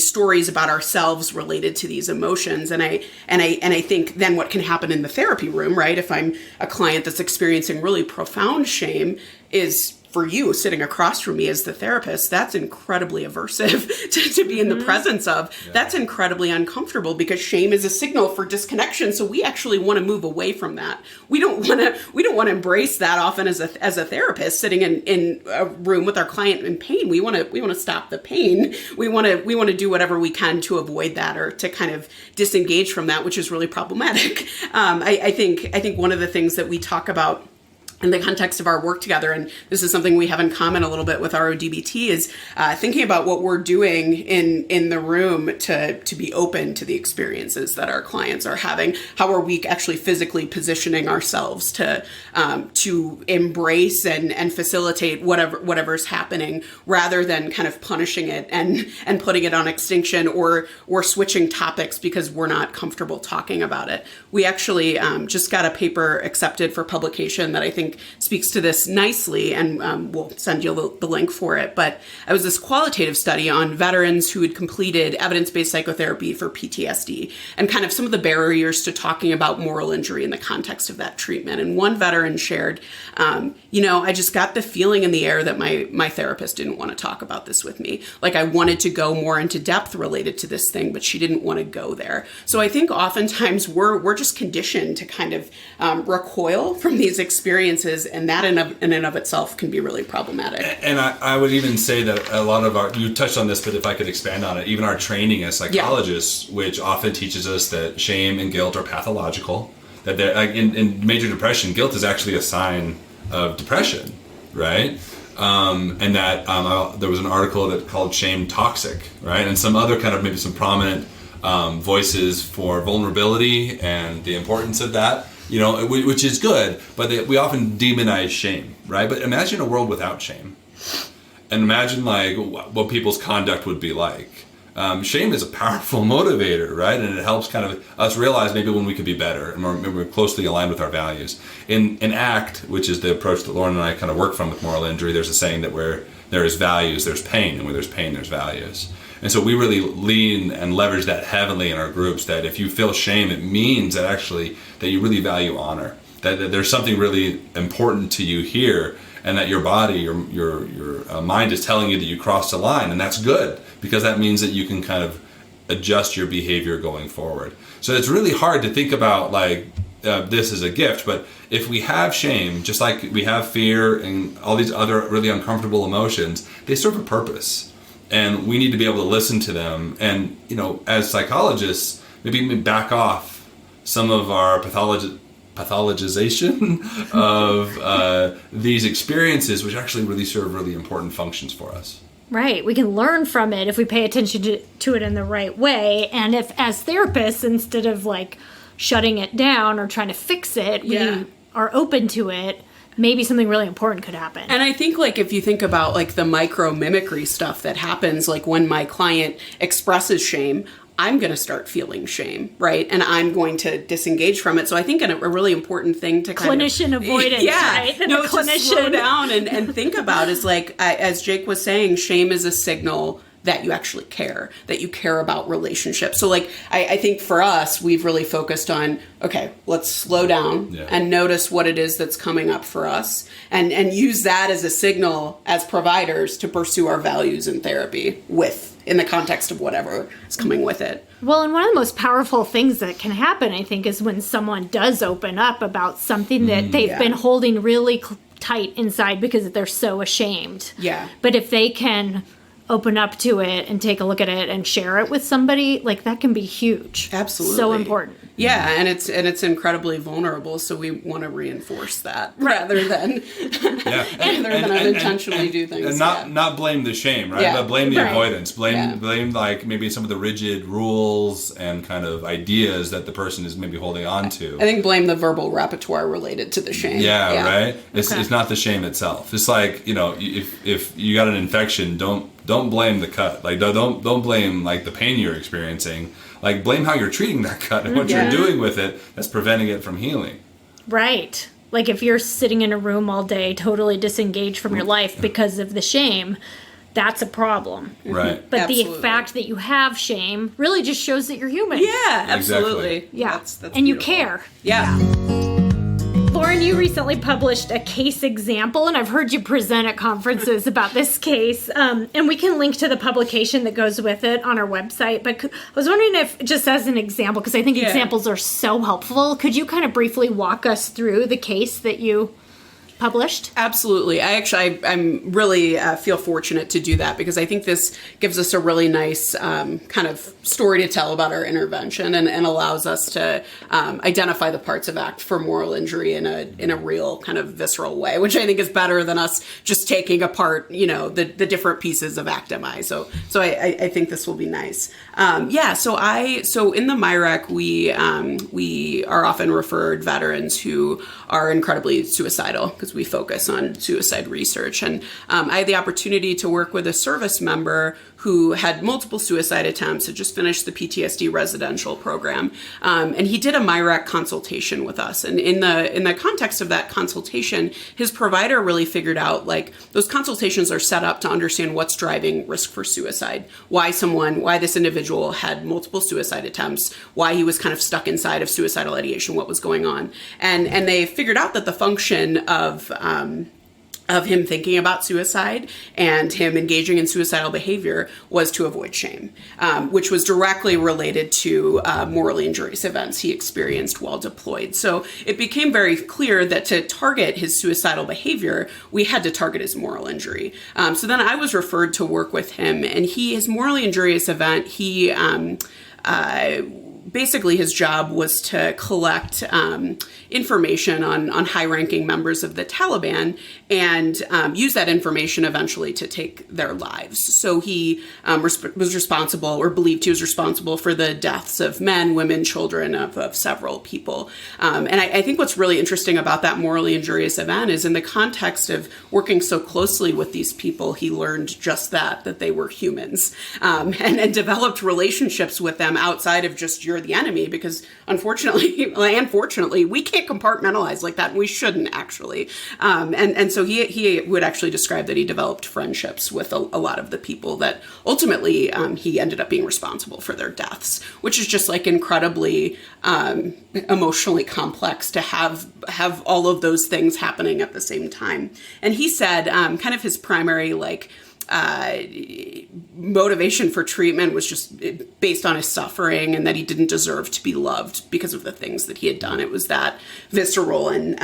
Speaker 2: stories about ourselves related to these emotions. And I think then what can happen in the therapy room, right? If I'm a client that's experiencing really profound shame, is for you sitting across from me as the therapist, that's incredibly aversive to be in the presence of. Yeah. That's incredibly uncomfortable because shame is a signal for disconnection. So we actually want to move away from that. We don't want to embrace that often as a therapist sitting in a room with our client in pain. We want to stop the pain. We want to do whatever we can to avoid that or to kind of disengage from that, which is really problematic. I think one of the things that we talk about in the context of our work together, and this is something we have in common a little bit with RODBT, is thinking about what we're doing in the room to be open to the experiences that our clients are having. How are we actually physically positioning ourselves to embrace and facilitate whatever's happening, rather than kind of punishing it and putting it on extinction or switching topics because we're not comfortable talking about it. We actually just got a paper accepted for publication that I think think speaks to this nicely, and we'll send you the link for it. But it was this qualitative study on veterans who had completed evidence-based psychotherapy for PTSD and kind of some of the barriers to talking about moral injury in the context of that treatment. And one veteran shared, I just got the feeling in the air that my therapist didn't want to talk about this with me. Like, I wanted to go more into depth related to this thing, but she didn't want to go there. So I think oftentimes we're just conditioned to kind of recoil from these experiences, and that in and of itself can be really problematic.
Speaker 1: And I would even say that a lot of you touched on this, but if I could expand on it, even our training as psychologists, which often teaches us that shame and guilt are pathological, that they're, like in major depression, guilt is actually a sign of depression, right? And that there was an article that called Shame Toxic, right? And some other kind of maybe some prominent voices for vulnerability and the importance of that, which is good, but we often demonize shame, right? But imagine a world without shame, and imagine like what people's conduct would be like. Shame is a powerful motivator, right? And it helps kind of us realize maybe when we could be better and we're closely aligned with our values. In ACT, which is the approach that Lauren and I kind of work from with moral injury, there's a saying that where there is values, there's pain, and where there's pain, there's values. And so we really lean and leverage that heavily in our groups, that if you feel shame, it means that actually that you really value honor, that there's something really important to you here, and that your body, your mind is telling you that you crossed a line, and that's good, because that means that you can kind of adjust your behavior going forward. So it's really hard to think about like this as a gift, but if we have shame, just like we have fear and all these other really uncomfortable emotions, they serve a purpose. And we need to be able to listen to them. And, as psychologists, maybe back off some of our pathologization of these experiences, which actually really serve really important functions for us.
Speaker 6: Right. We can learn from it if we pay attention to it in the right way. And if, as therapists, instead of like shutting it down or trying to fix it, we are open to it, maybe something really important could happen.
Speaker 2: And I think like if you think about like the micro mimicry stuff that happens, like when my client expresses shame, I'm going to start feeling shame, right? And I'm going to disengage from it. So I think a really important thing to
Speaker 6: clinician avoidance, right?
Speaker 2: To slow down and think about is like, as Jake was saying, shame is a signal that you actually care, that you care about relationships. So like, I think for us, we've really focused on, okay, let's slow down and notice what it is that's coming up for us and use that as a signal as providers to pursue our values in therapy in the context of whatever is coming with it.
Speaker 6: Well, and one of the most powerful things that can happen, I think, is when someone does open up about something that they've been holding really tight inside because they're so ashamed. Yeah. But if they can open up to it and take a look at it and share it with somebody, like that can be huge.
Speaker 2: Absolutely.
Speaker 6: So important.
Speaker 2: Yeah, and it's incredibly vulnerable, so we want to reinforce that rather than unintentionally do things.
Speaker 1: And not blame the shame, right? But blame the avoidance. Blame like maybe some of the rigid rules and kind of ideas that the person is maybe holding on to.
Speaker 2: I think blame the verbal repertoire related to the shame.
Speaker 1: Yeah. Right? It's not the shame itself. It's like, if you got an infection, don't blame the cut. Like don't blame like the pain you're experiencing. Like blame how you're treating that cut and what you're doing with it that's preventing it from healing.
Speaker 6: Right. Like if you're sitting in a room all day totally disengaged from your life because of the shame, that's a problem.
Speaker 1: Right.
Speaker 6: But the fact that you have shame really just shows that you're human.
Speaker 2: Yeah, absolutely.
Speaker 1: Exactly.
Speaker 6: Yeah.
Speaker 2: That's
Speaker 6: and
Speaker 2: beautiful.
Speaker 6: you care.
Speaker 2: Yeah.
Speaker 6: Lauren, you recently published a case example, and I've heard you present at conferences about this case. And we can link to the publication that goes with it on our website. But I was wondering if, just as an example, because I think examples are so helpful, could you kind of briefly walk us through the case that you published?
Speaker 2: Absolutely. I'm really feel fortunate to do that because I think this gives us a really nice kind of story to tell about our intervention and allows us to identify the parts of ACT for moral injury in a real kind of visceral way, which I think is better than us just taking apart, the different pieces of ACT-MI. So I think this will be nice. So in the MIRECC, we are often referred veterans who are incredibly suicidal because we focus on suicide research. And I had the opportunity to work with a service member who had multiple suicide attempts, had just finished the PTSD residential program. And he did a MIRECC consultation with us. And in the context of that consultation, his provider really figured out, like, those consultations are set up to understand what's driving risk for suicide, why this individual had multiple suicide attempts, why he was kind of stuck inside of suicidal ideation, what was going on. And they figured out that the function of him thinking about suicide and him engaging in suicidal behavior was to avoid shame, which was directly related to morally injurious events he experienced while deployed. So it became very clear that to target his suicidal behavior, we had to target his moral injury. So then I was referred to work with him, and his morally injurious event, basically his job was to collect information on high-ranking members of the Taliban and use that information eventually to take their lives. So he was responsible, or believed he was responsible, for the deaths of men, women, children, of several people. And I think what's really interesting about that morally injurious event is in the context of working so closely with these people, he learned just that they were humans, and developed relationships with them outside of just you're the enemy, because unfortunately, we can't compartmentalize like that, and we shouldn't actually. And so he would actually describe that he developed friendships with a lot of the people that ultimately he ended up being responsible for their deaths, which is just like incredibly emotionally complex to have all of those things happening at the same time. And he said kind of his primary motivation for treatment was just based on his suffering, and that he didn't deserve to be loved because of the things that he had done. It was that visceral and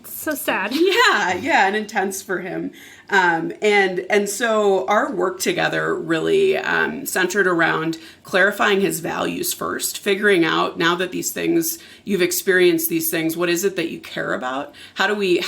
Speaker 6: so sad.
Speaker 2: Yeah, and intense for him. And so our work together really centered around clarifying his values first, figuring out, now that you've experienced these things, what is it that you care about? How do we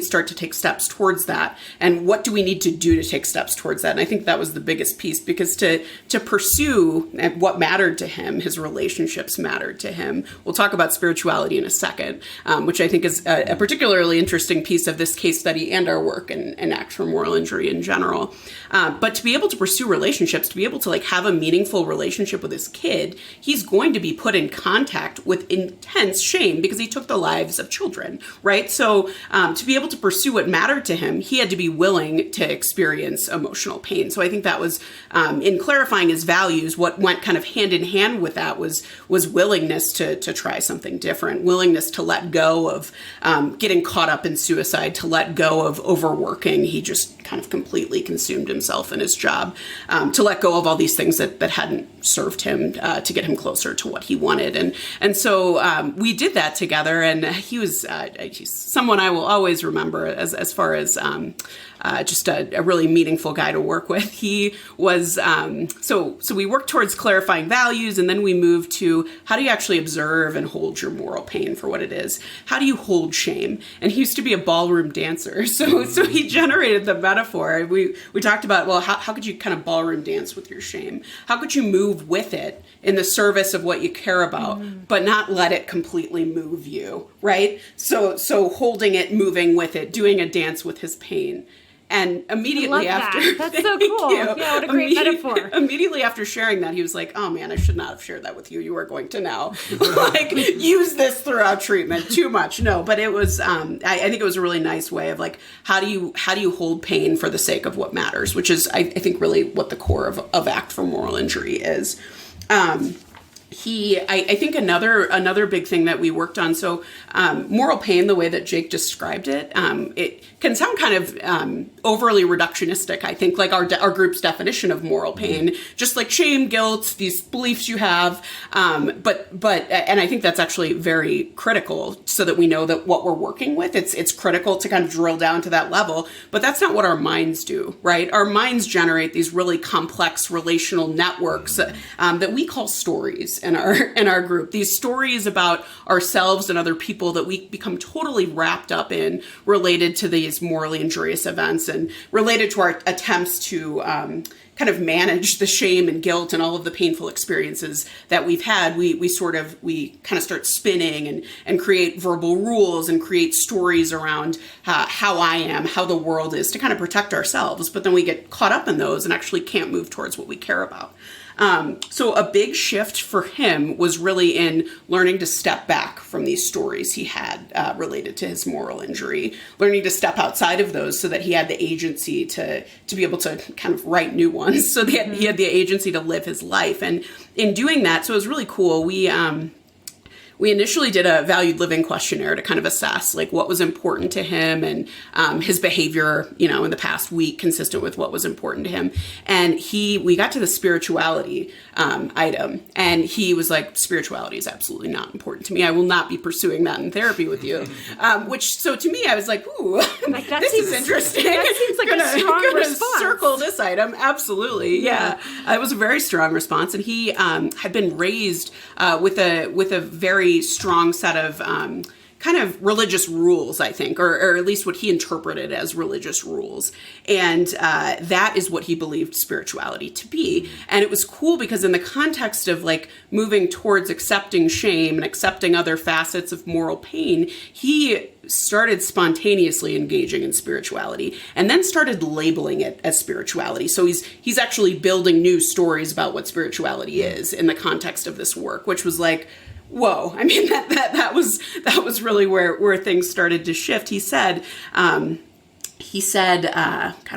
Speaker 2: start to take steps towards that? And what do we need to do to take steps towards that? And I think that was the biggest piece, because to pursue what mattered to him, his relationships mattered to him. We'll talk about spirituality in a second, which I think is a particularly interesting piece of this case study and our work and Act for Moral Injury in general. But to be able to pursue relationships, to be able to have a meaningful relationship with his kid, he's going to be put in contact with intense shame because he took the lives of children, right? So to be able to pursue what mattered to him, he had to be willing to experience emotional pain. So I think that was, in clarifying his values, what went kind of hand in hand with that was willingness to try something different, willingness to let go of getting caught up in suicide, to let go of overworking. He just kind of completely consumed himself in his job, to let go of all these things that hadn't served him, to get him closer to what he wanted. And so we did that together, and he's someone I will always remember as far as just a really meaningful guy to work with. He was, so we worked towards clarifying values, and then we moved to how do you actually observe and hold your moral pain for what it is? How do you hold shame? And he used to be a ballroom dancer. So he generated the metaphor. We talked about, well, how could you kind of ballroom dance with your shame? How could you move with it in the service of what you care about, but not let it completely move you, right? So holding it, moving with it, doing a dance with his pain. And immediately after,
Speaker 6: that's so cool. Yeah, what a great metaphor.
Speaker 2: Immediately after sharing that, he was like, "Oh man, I should not have shared that with you. You are going to now use this throughout treatment. Too much." No, but it was. I think it was a really nice way of how do you hold pain for the sake of what matters, which is I think really what the core of Act for Moral Injury is. I think another big thing that we worked on, so moral pain, the way that Jake described it, it can sound kind of overly reductionistic, I think, like our group's definition of moral pain, just like shame, guilt, these beliefs you have, but and I think that's actually very critical so that we know that what we're working with, it's critical to kind of drill down to that level, but that's not what our minds do, right? Our minds generate these really complex relational networks that we call stories in our group. These stories about ourselves and other people that we become totally wrapped up in, related to these morally injurious events and related to our attempts to kind of manage the shame and guilt and all of the painful experiences that we've had, we kind of start spinning and create verbal rules and create stories around how I am, how the world is, to kind of protect ourselves. But then we get caught up in those and actually can't move towards what we care about. So a big shift for him was really in learning to step back from these stories he had related to his moral injury, learning to step outside of those so that he had the agency to be able to kind of write new ones. So he had the agency to live his life. And in doing that, so it was really cool. We initially did a valued living questionnaire to kind of assess like what was important to him and his behavior, in the past week consistent with what was important to him. And we got to the spirituality item, and he was like, spirituality is absolutely not important to me. I will not be pursuing that in therapy with you. So to me, I was like, ooh, this is interesting.
Speaker 6: That seems like a strong response.
Speaker 2: Circle this item. Absolutely. Yeah. It was a very strong response. And he had been raised with a very strong set of kind of religious rules, I think, or at least what he interpreted as religious rules. And that is what he believed spirituality to be. And it was cool because in the context of like moving towards accepting shame and accepting other facets of moral pain, he started spontaneously engaging in spirituality and then started labeling it as spirituality. So he's actually building new stories about what spirituality is in the context of this work, which was like, whoa. I mean, that was really where things started to shift. He said, God,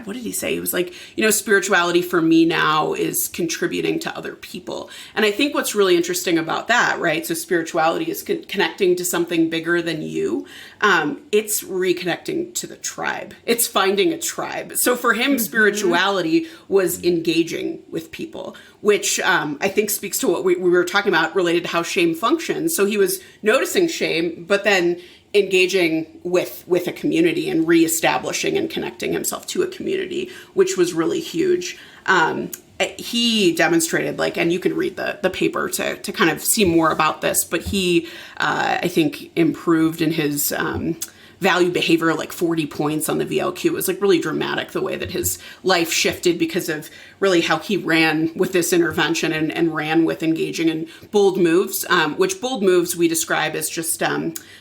Speaker 2: what did he say? He was like, spirituality for me now is contributing to other people. And I think what's really interesting about that, right? So spirituality is connecting to something bigger than you. It's reconnecting to the tribe. It's finding a tribe. So for him, spirituality was engaging with people, which I think speaks to what we were talking about related to how shame functions. So he was noticing shame, but then engaging with a community and reestablishing and connecting himself to a community, which was really huge. He demonstrated and you can read the paper to kind of see more about this, but he, I think, improved in his value behavior 40 points on the VLQ. It was really dramatic the way that his life shifted because of really how he ran with this intervention and ran with engaging in bold moves, which bold moves we describe as just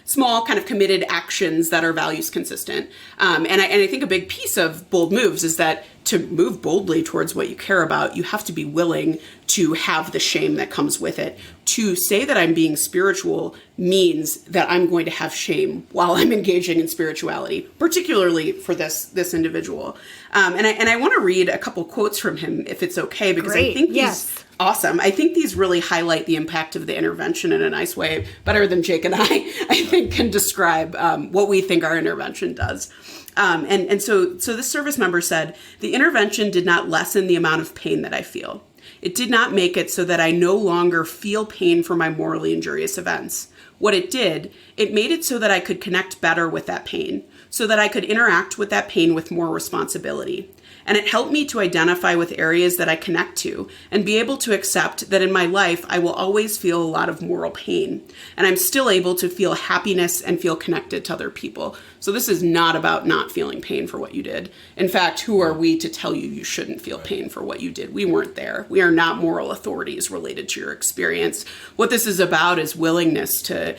Speaker 2: small kind of committed actions that are values consistent. And I think a big piece of bold moves is that to move boldly towards what you care about, you have to be willing to have the shame that comes with it. To say that I'm being spiritual means that I'm going to have shame while I'm engaging in spirituality, particularly for this individual. And I want to read a couple quotes from him, if it's okay, because I think these awesome. I think these really highlight the impact of the intervention in a nice way, better than Jake and I think can describe what we think our intervention does. So this service member said, the intervention did not lessen the amount of pain that I feel. It did not make it so that I no longer feel pain for my morally injurious events. What it did, it made it so that I could connect better with that pain, so that I could interact with that pain with more responsibility. And it helped me to identify with areas that I connect to and be able to accept that in my life, I will always feel a lot of moral pain. And I'm still able to feel happiness and feel connected to other people. So this is not about not feeling pain for what you did. In fact, who are we to tell you shouldn't feel pain for what you did? We weren't there. We are not moral authorities related to your experience. What this is about is willingness to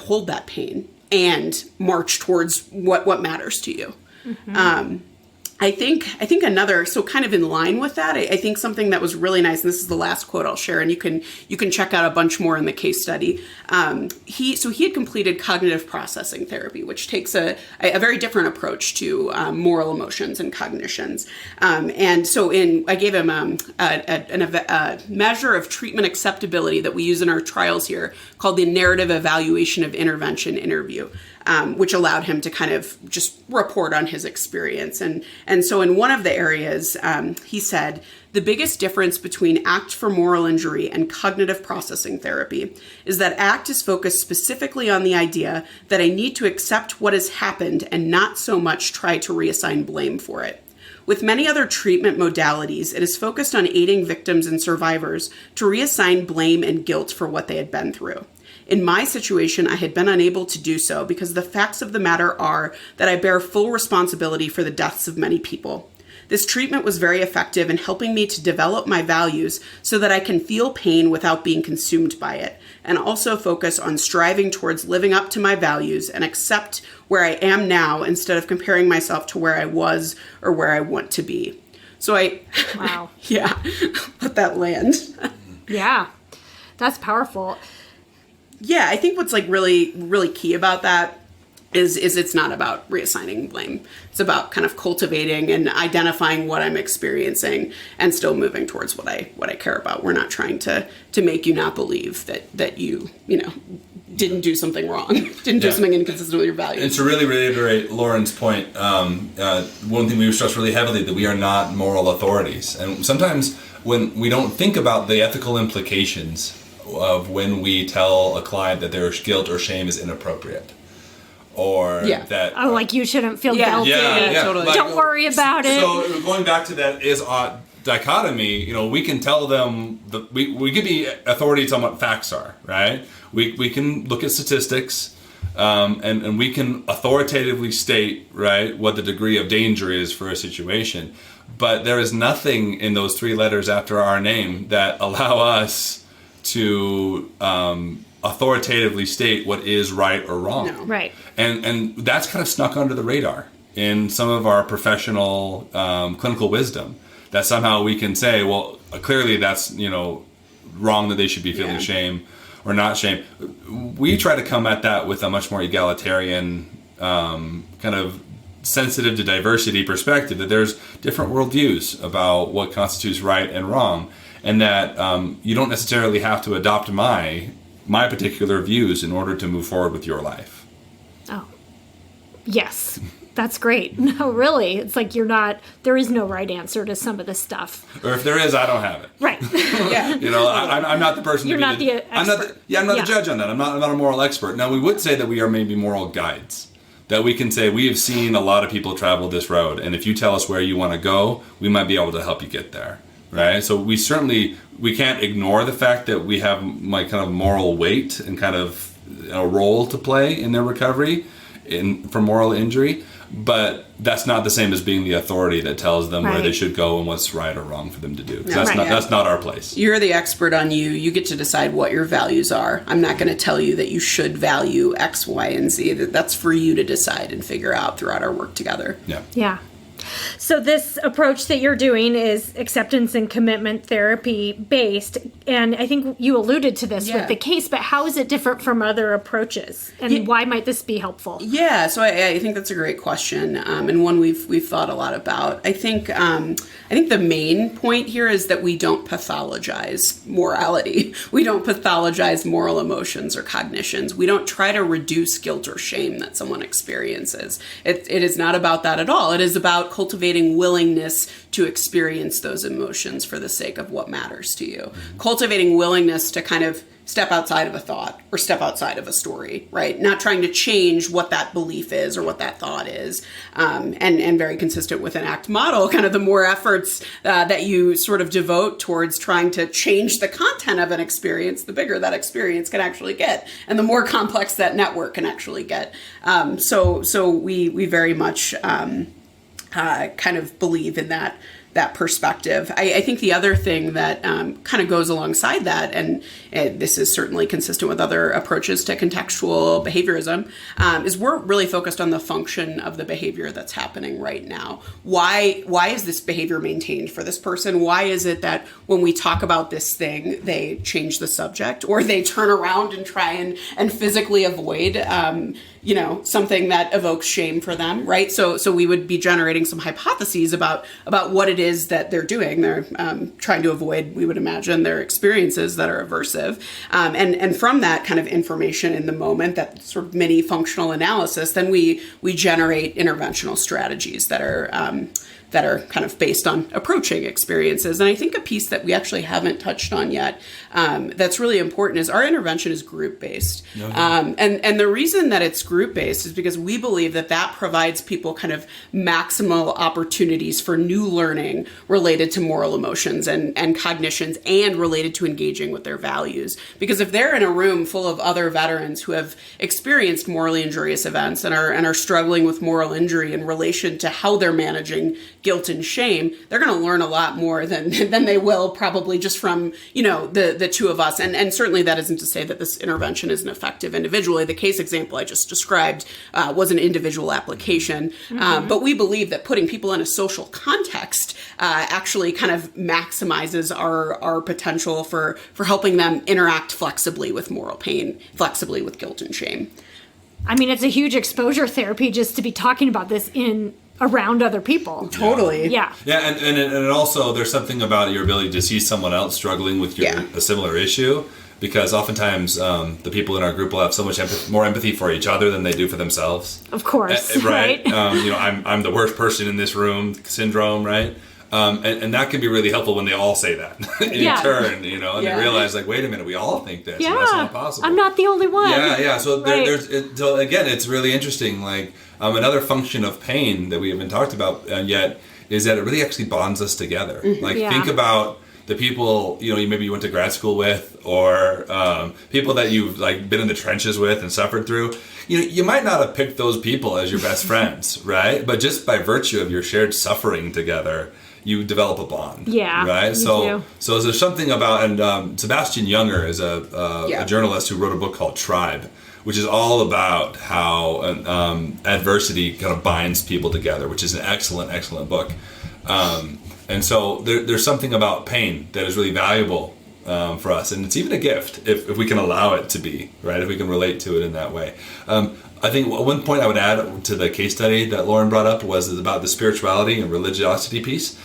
Speaker 2: hold that pain and march towards what matters to you. Mm-hmm. I think another, so kind of in line with that, I think something that was really nice, and this is the last quote I'll share, and you can check out a bunch more in the case study. He had completed cognitive processing therapy, which takes a very different approach to moral emotions and cognitions. And so I gave him a measure of treatment acceptability that we use in our trials here called the narrative evaluation of intervention interview. Which allowed him to kind of just report on his experience. And so in one of the areas, he said, the biggest difference between ACT for moral injury and cognitive processing therapy is that ACT is focused specifically on the idea that I need to accept what has happened and not so much try to reassign blame for it. With many other treatment modalities, it is focused on aiding victims and survivors to reassign blame and guilt for what they had been through. In my situation, I had been unable to do so because the facts of the matter are that I bear full responsibility for the deaths of many people. This treatment was very effective in helping me to develop my values so that I can feel pain without being consumed by it, and also focus on striving towards living up to my values and accept where I am now instead of comparing myself to where I was or where I want to be. So
Speaker 6: Wow.
Speaker 2: Yeah, let that land.
Speaker 6: Yeah, that's powerful.
Speaker 2: Yeah, I think what's like really, really key about that is it's not about reassigning blame. It's about kind of cultivating and identifying what I'm experiencing and still moving towards what I care about. We're not trying to make you not believe that you didn't do something wrong, didn't do something inconsistent with your values.
Speaker 1: And to really reiterate Lauren's point, one thing we stress really heavily, that we are not moral authorities. And sometimes when we don't think about the ethical implications of when we tell a client that their guilt or shame is inappropriate, or that
Speaker 6: like you shouldn't feel guilty.
Speaker 1: Yeah,
Speaker 2: totally.
Speaker 1: Like,
Speaker 6: don't worry about it.
Speaker 1: So going back to that is-ought dichotomy, we can tell them we could be authorities on what facts are, right? We can look at statistics, and we can authoritatively state, right, what the degree of danger is for a situation. But there is nothing in those three letters after our name that allow us to authoritatively state what is right or wrong.
Speaker 2: No.
Speaker 6: Right.
Speaker 1: And that's kind of snuck under the radar in some of our professional clinical wisdom, that somehow we can say, well, clearly that's, wrong, that they should be feeling shame or not shame. We try to come at that with a much more egalitarian, kind of sensitive to diversity perspective, that there's different worldviews about what constitutes right and wrong, and that you don't necessarily have to adopt my particular views in order to move forward with your life.
Speaker 6: Oh, yes. That's great. No, really. It's like there is no right answer to some of this stuff.
Speaker 1: Or if there is, I don't have it.
Speaker 6: Right.
Speaker 2: Yeah.
Speaker 1: I'm not the person
Speaker 6: You're
Speaker 1: to be
Speaker 6: not the expert.
Speaker 1: I'm not the judge on that. I'm not a moral expert. Now, we would say that we are maybe moral guides. That we can say, we have seen a lot of people travel this road, and if you tell us where you want to go, we might be able to help you get there. Right? So we can't ignore the fact that we have kind of moral weight and kind of a role to play in their recovery for moral injury, but that's not the same as being the authority that tells them where they should go and what's right or wrong for them to do. That's not our place.
Speaker 2: You're the expert on you. You get to decide what your values are. I'm not going to tell you that you should value X, Y, and Z. That's for you to decide and figure out throughout our work together.
Speaker 1: Yeah.
Speaker 6: Yeah. So this approach that you're doing is acceptance and commitment therapy based. And I think you alluded to this with the case, but how is it different from other approaches? And why might this be helpful?
Speaker 2: Yeah, so I think that's a great question, and one we've thought a lot about. I think the main point here is that we don't pathologize morality. We don't pathologize moral emotions or cognitions. We don't try to reduce guilt or shame that someone experiences. It is not about that at all. It is about cultivating willingness to experience those emotions for the sake of what matters to you. Cultivating willingness to kind of step outside of a thought or step outside of a story, right? Not trying to change what that belief is or what that thought is. And very consistent with an ACT model, kind of the more efforts that you sort of devote towards trying to change the content of an experience, the bigger that experience can actually get, and the more complex that network can actually get. So we very much kind of believe in that perspective. I think the other thing that kind of goes alongside that, and this is certainly consistent with other approaches to contextual behaviorism, is we're really focused on the function of the behavior that's happening right now. Why is this behavior maintained for this person? Why is it that when we talk about this thing, they change the subject, or they turn around and try and physically avoid something that evokes shame for them, right? So we would be generating some hypotheses about what it is that they're doing. They're trying to avoid, we would imagine, their experiences that are aversive. And from that kind of information in the moment, that sort of mini functional analysis, then we generate interventional strategies that are kind of based on approaching experiences. And I think a piece that we actually haven't touched on yet that's really important is our intervention is group-based. And the reason that it's group-based is because we believe that provides people kind of maximal opportunities for new learning related to moral emotions and cognitions, and related to engaging with their values. Because if they're in a room full of other veterans who have experienced morally injurious events and are struggling with moral injury in relation to how they're managing guilt and shame, they're going to learn a lot more than they will probably just from, the two of us. And certainly that isn't to say that this intervention isn't effective individually. The case example I just described was an individual application. But we believe that putting people in a social context actually kind of maximizes our potential for helping them interact flexibly with moral pain, flexibly with guilt and shame.
Speaker 6: I mean, it's a huge exposure therapy just to be talking about this around other people.
Speaker 2: Totally.
Speaker 6: Yeah.
Speaker 1: Yeah, and also there's something about your ability to see someone else struggling with a similar issue, because oftentimes the people in our group will have so much more empathy for each other than they do for themselves.
Speaker 6: Of course.
Speaker 1: Right? I'm the worst person in this room syndrome, right? And that can be really helpful when they all say that in turn, and they realize, like, wait a minute, we all think this.
Speaker 6: Yeah.
Speaker 1: And that's not possible.
Speaker 6: I'm not the only one.
Speaker 1: Yeah. So
Speaker 6: Right.
Speaker 1: so again, it's really interesting. Like another function of pain that we haven't talked about yet is that it really actually bonds us together. Like think about the people, maybe you went to grad school with, or people that you've like been in the trenches with and suffered through. You might not have picked those people as your best friends, right? But just by virtue of your shared suffering together, you develop a bond.
Speaker 6: Yeah.
Speaker 1: Right? So there's something about, and Sebastian Junger is a journalist who wrote a book called Tribe, which is all about how adversity kind of binds people together, which is an excellent book. And so there's something about pain that is really valuable for us, and it's even a gift if we can allow it to be, right? If we can relate to it in that way. I think one point I would add to the case study that Lauren brought up was about the spirituality and religiosity piece.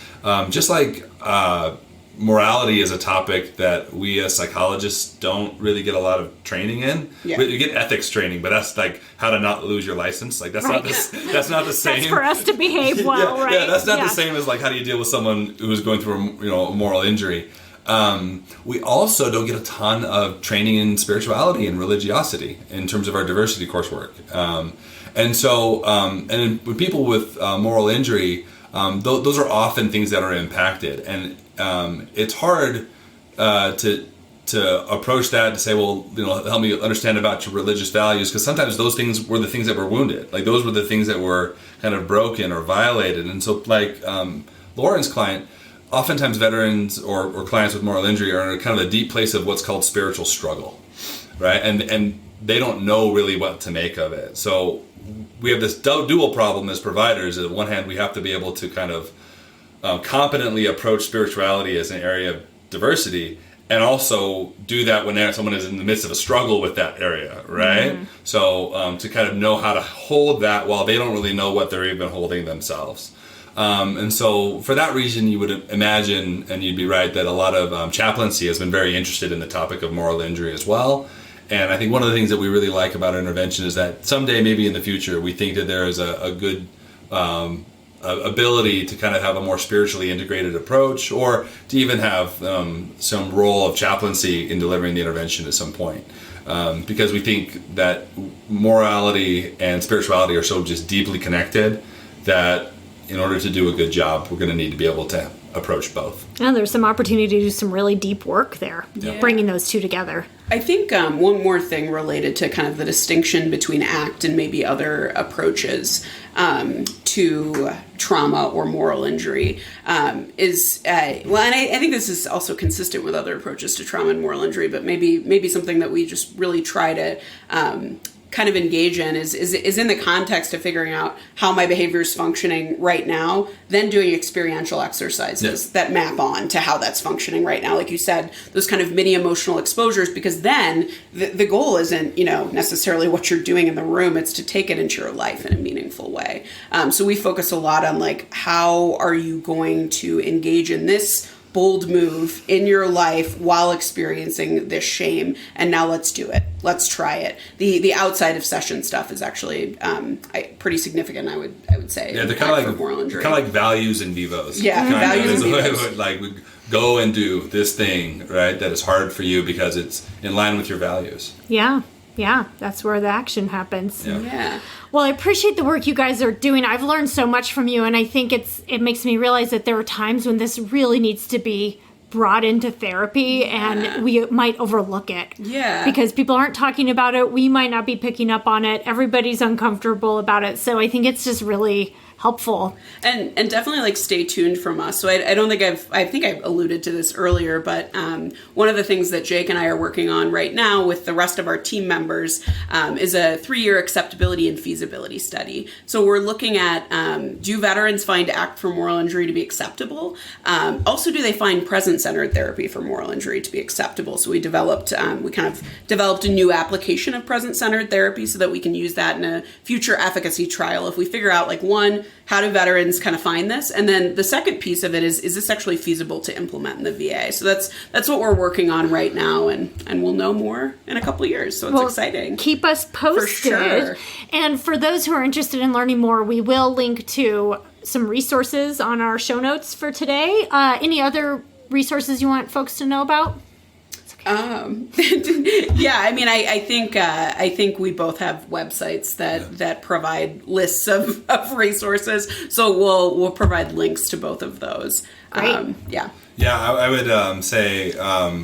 Speaker 1: Just like morality is a topic that we as psychologists don't really get a lot of training in. Yeah. We get ethics training, but that's like how to not lose your license. Like that's not the same.
Speaker 6: That's for us to behave well, right?
Speaker 1: Yeah, that's not the same as like how do you deal with someone who's going through a moral injury. We also don't get a ton of training in spirituality and religiosity in terms of our diversity coursework. And with people with moral injury, those are often things that are impacted, and it's hard to approach that to say, well, help me understand about your religious values, because sometimes those things were the things that were wounded, like those were the things that were kind of broken or violated, and so like Lauren's client. Oftentimes veterans or clients with moral injury are in kind of a deep place of what's called spiritual struggle, right? And they don't know really what to make of it. So we have this dual problem as providers. On one hand, we have to be able to kind of competently approach spirituality as an area of diversity, and also do that when someone is in the midst of a struggle with that area, right? Mm-hmm. So to kind of know how to hold that while they don't really know what they're even holding themselves. And so for that reason, you would imagine, and you'd be right, that a lot of chaplaincy has been very interested in the topic of moral injury as well. And I think one of the things that we really like about our intervention is that someday, maybe in the future, we think that there is a good ability to kind of have a more spiritually integrated approach, or to even have some role of chaplaincy in delivering the intervention at some point. Because we think that morality and spirituality are so just deeply connected that in order to do a good job, we're going to need to be able to approach both.
Speaker 6: And there's some opportunity to do some really deep work there, bringing those two together.
Speaker 2: I think one more thing related to kind of the distinction between ACT and maybe other approaches to trauma or moral injury is, and I think this is also consistent with other approaches to trauma and moral injury, but maybe something that we just really try to kind of engage in is in the context of figuring out how my behavior is functioning right now, then doing experiential exercises that map on to how that's functioning right now. Like you said, those kind of mini emotional exposures, because then the goal isn't, necessarily what you're doing in the room, it's to take it into your life in a meaningful way. So we focus a lot on like, how are you going to engage in this bold move in your life while experiencing this shame, and now let's do it. Let's try it. The outside of session stuff is actually pretty significant. I would say. Yeah,
Speaker 1: they're kind of like values in vivos.
Speaker 2: Yeah, values in vivos.
Speaker 1: Like we go and do this thing, right? That is hard for you because it's in line with your values.
Speaker 6: Yeah, that's where the action happens.
Speaker 2: Yeah.
Speaker 6: Well, I appreciate the work you guys are doing. I've learned so much from you, and I think it makes me realize that there are times when this really needs to be brought into therapy, and we might overlook it.
Speaker 2: Yeah.
Speaker 6: Because people aren't talking about it. We might not be picking up on it. Everybody's uncomfortable about it. So I think it's just really helpful.
Speaker 2: And definitely like stay tuned from us. So I don't think I think I alluded to this earlier, but one of the things that Jake and I are working on right now with the rest of our team members is a 3-year acceptability and feasibility study. So we're looking at, do veterans find ACT for moral injury to be acceptable? Also, do they find present-centered therapy for moral injury to be acceptable? So we developed a new application of present-centered therapy so that we can use that in a future efficacy trial if we figure out, like, one, how do veterans kind of find this? And then the second piece of it is this actually feasible to implement in the VA? So that's what we're working on right now, and we'll know more in a couple of years. So it's exciting.
Speaker 6: Keep us posted.
Speaker 2: For sure.
Speaker 6: And for those who are interested in learning more, we will link to some resources on our show notes for today. Any other resources you want folks to know about?
Speaker 2: Yeah, I mean, I think we both have websites that provide lists of resources, so we'll provide links to both of those.
Speaker 6: Great.
Speaker 1: Yeah, I would say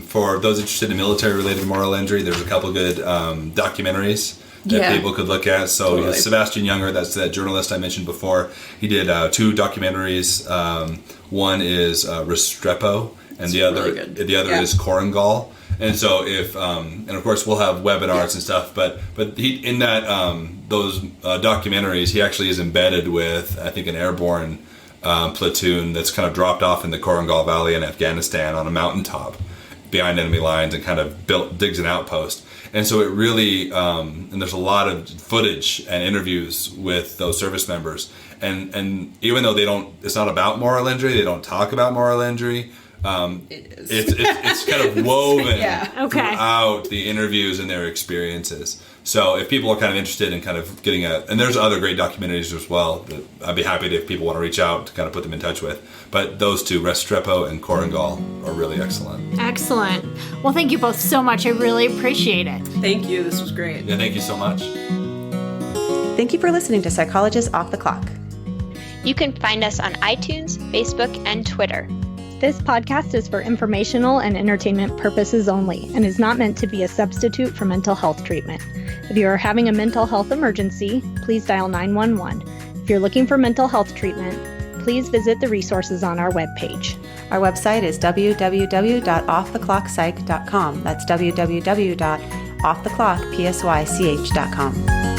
Speaker 1: for those interested in military-related moral injury, there's a couple good documentaries that people could look at. So
Speaker 2: totally.
Speaker 1: Sebastian Junger, that's that journalist I mentioned before, he did 2 documentaries. One is Restrepo, and the other is Korengal. And so and of course we'll have webinars and stuff, but he, in that those documentaries, he actually is embedded with, I think, an airborne platoon that's kind of dropped off in the Korengal Valley in Afghanistan on a mountaintop behind enemy lines and kind of digs an outpost. And so it really, and there's a lot of footage and interviews with those service members. And even though it's not about moral injury, they don't talk about moral injury. It's kind of woven throughout the interviews and their experiences. So if people are kind of interested in kind of getting and there's other great documentaries as well that I'd be happy to, if people want to reach out, to kind of put them in touch with. But those 2, Restrepo and Korengal, are really excellent.
Speaker 6: Excellent. Well, thank you both so much. I really appreciate it.
Speaker 2: Thank you. This was great.
Speaker 1: Yeah, thank you so much.
Speaker 4: Thank you for listening to Psychologists Off the Clock.
Speaker 5: You can find us on iTunes, Facebook, and Twitter.
Speaker 3: This podcast is for informational and entertainment purposes only and is not meant to be a substitute for mental health treatment. If you are having a mental health emergency, please dial 911. If you're looking for mental health treatment, please visit the resources on our webpage.
Speaker 4: Our website is www.offtheclockpsych.com. That's www.offtheclockpsych.com.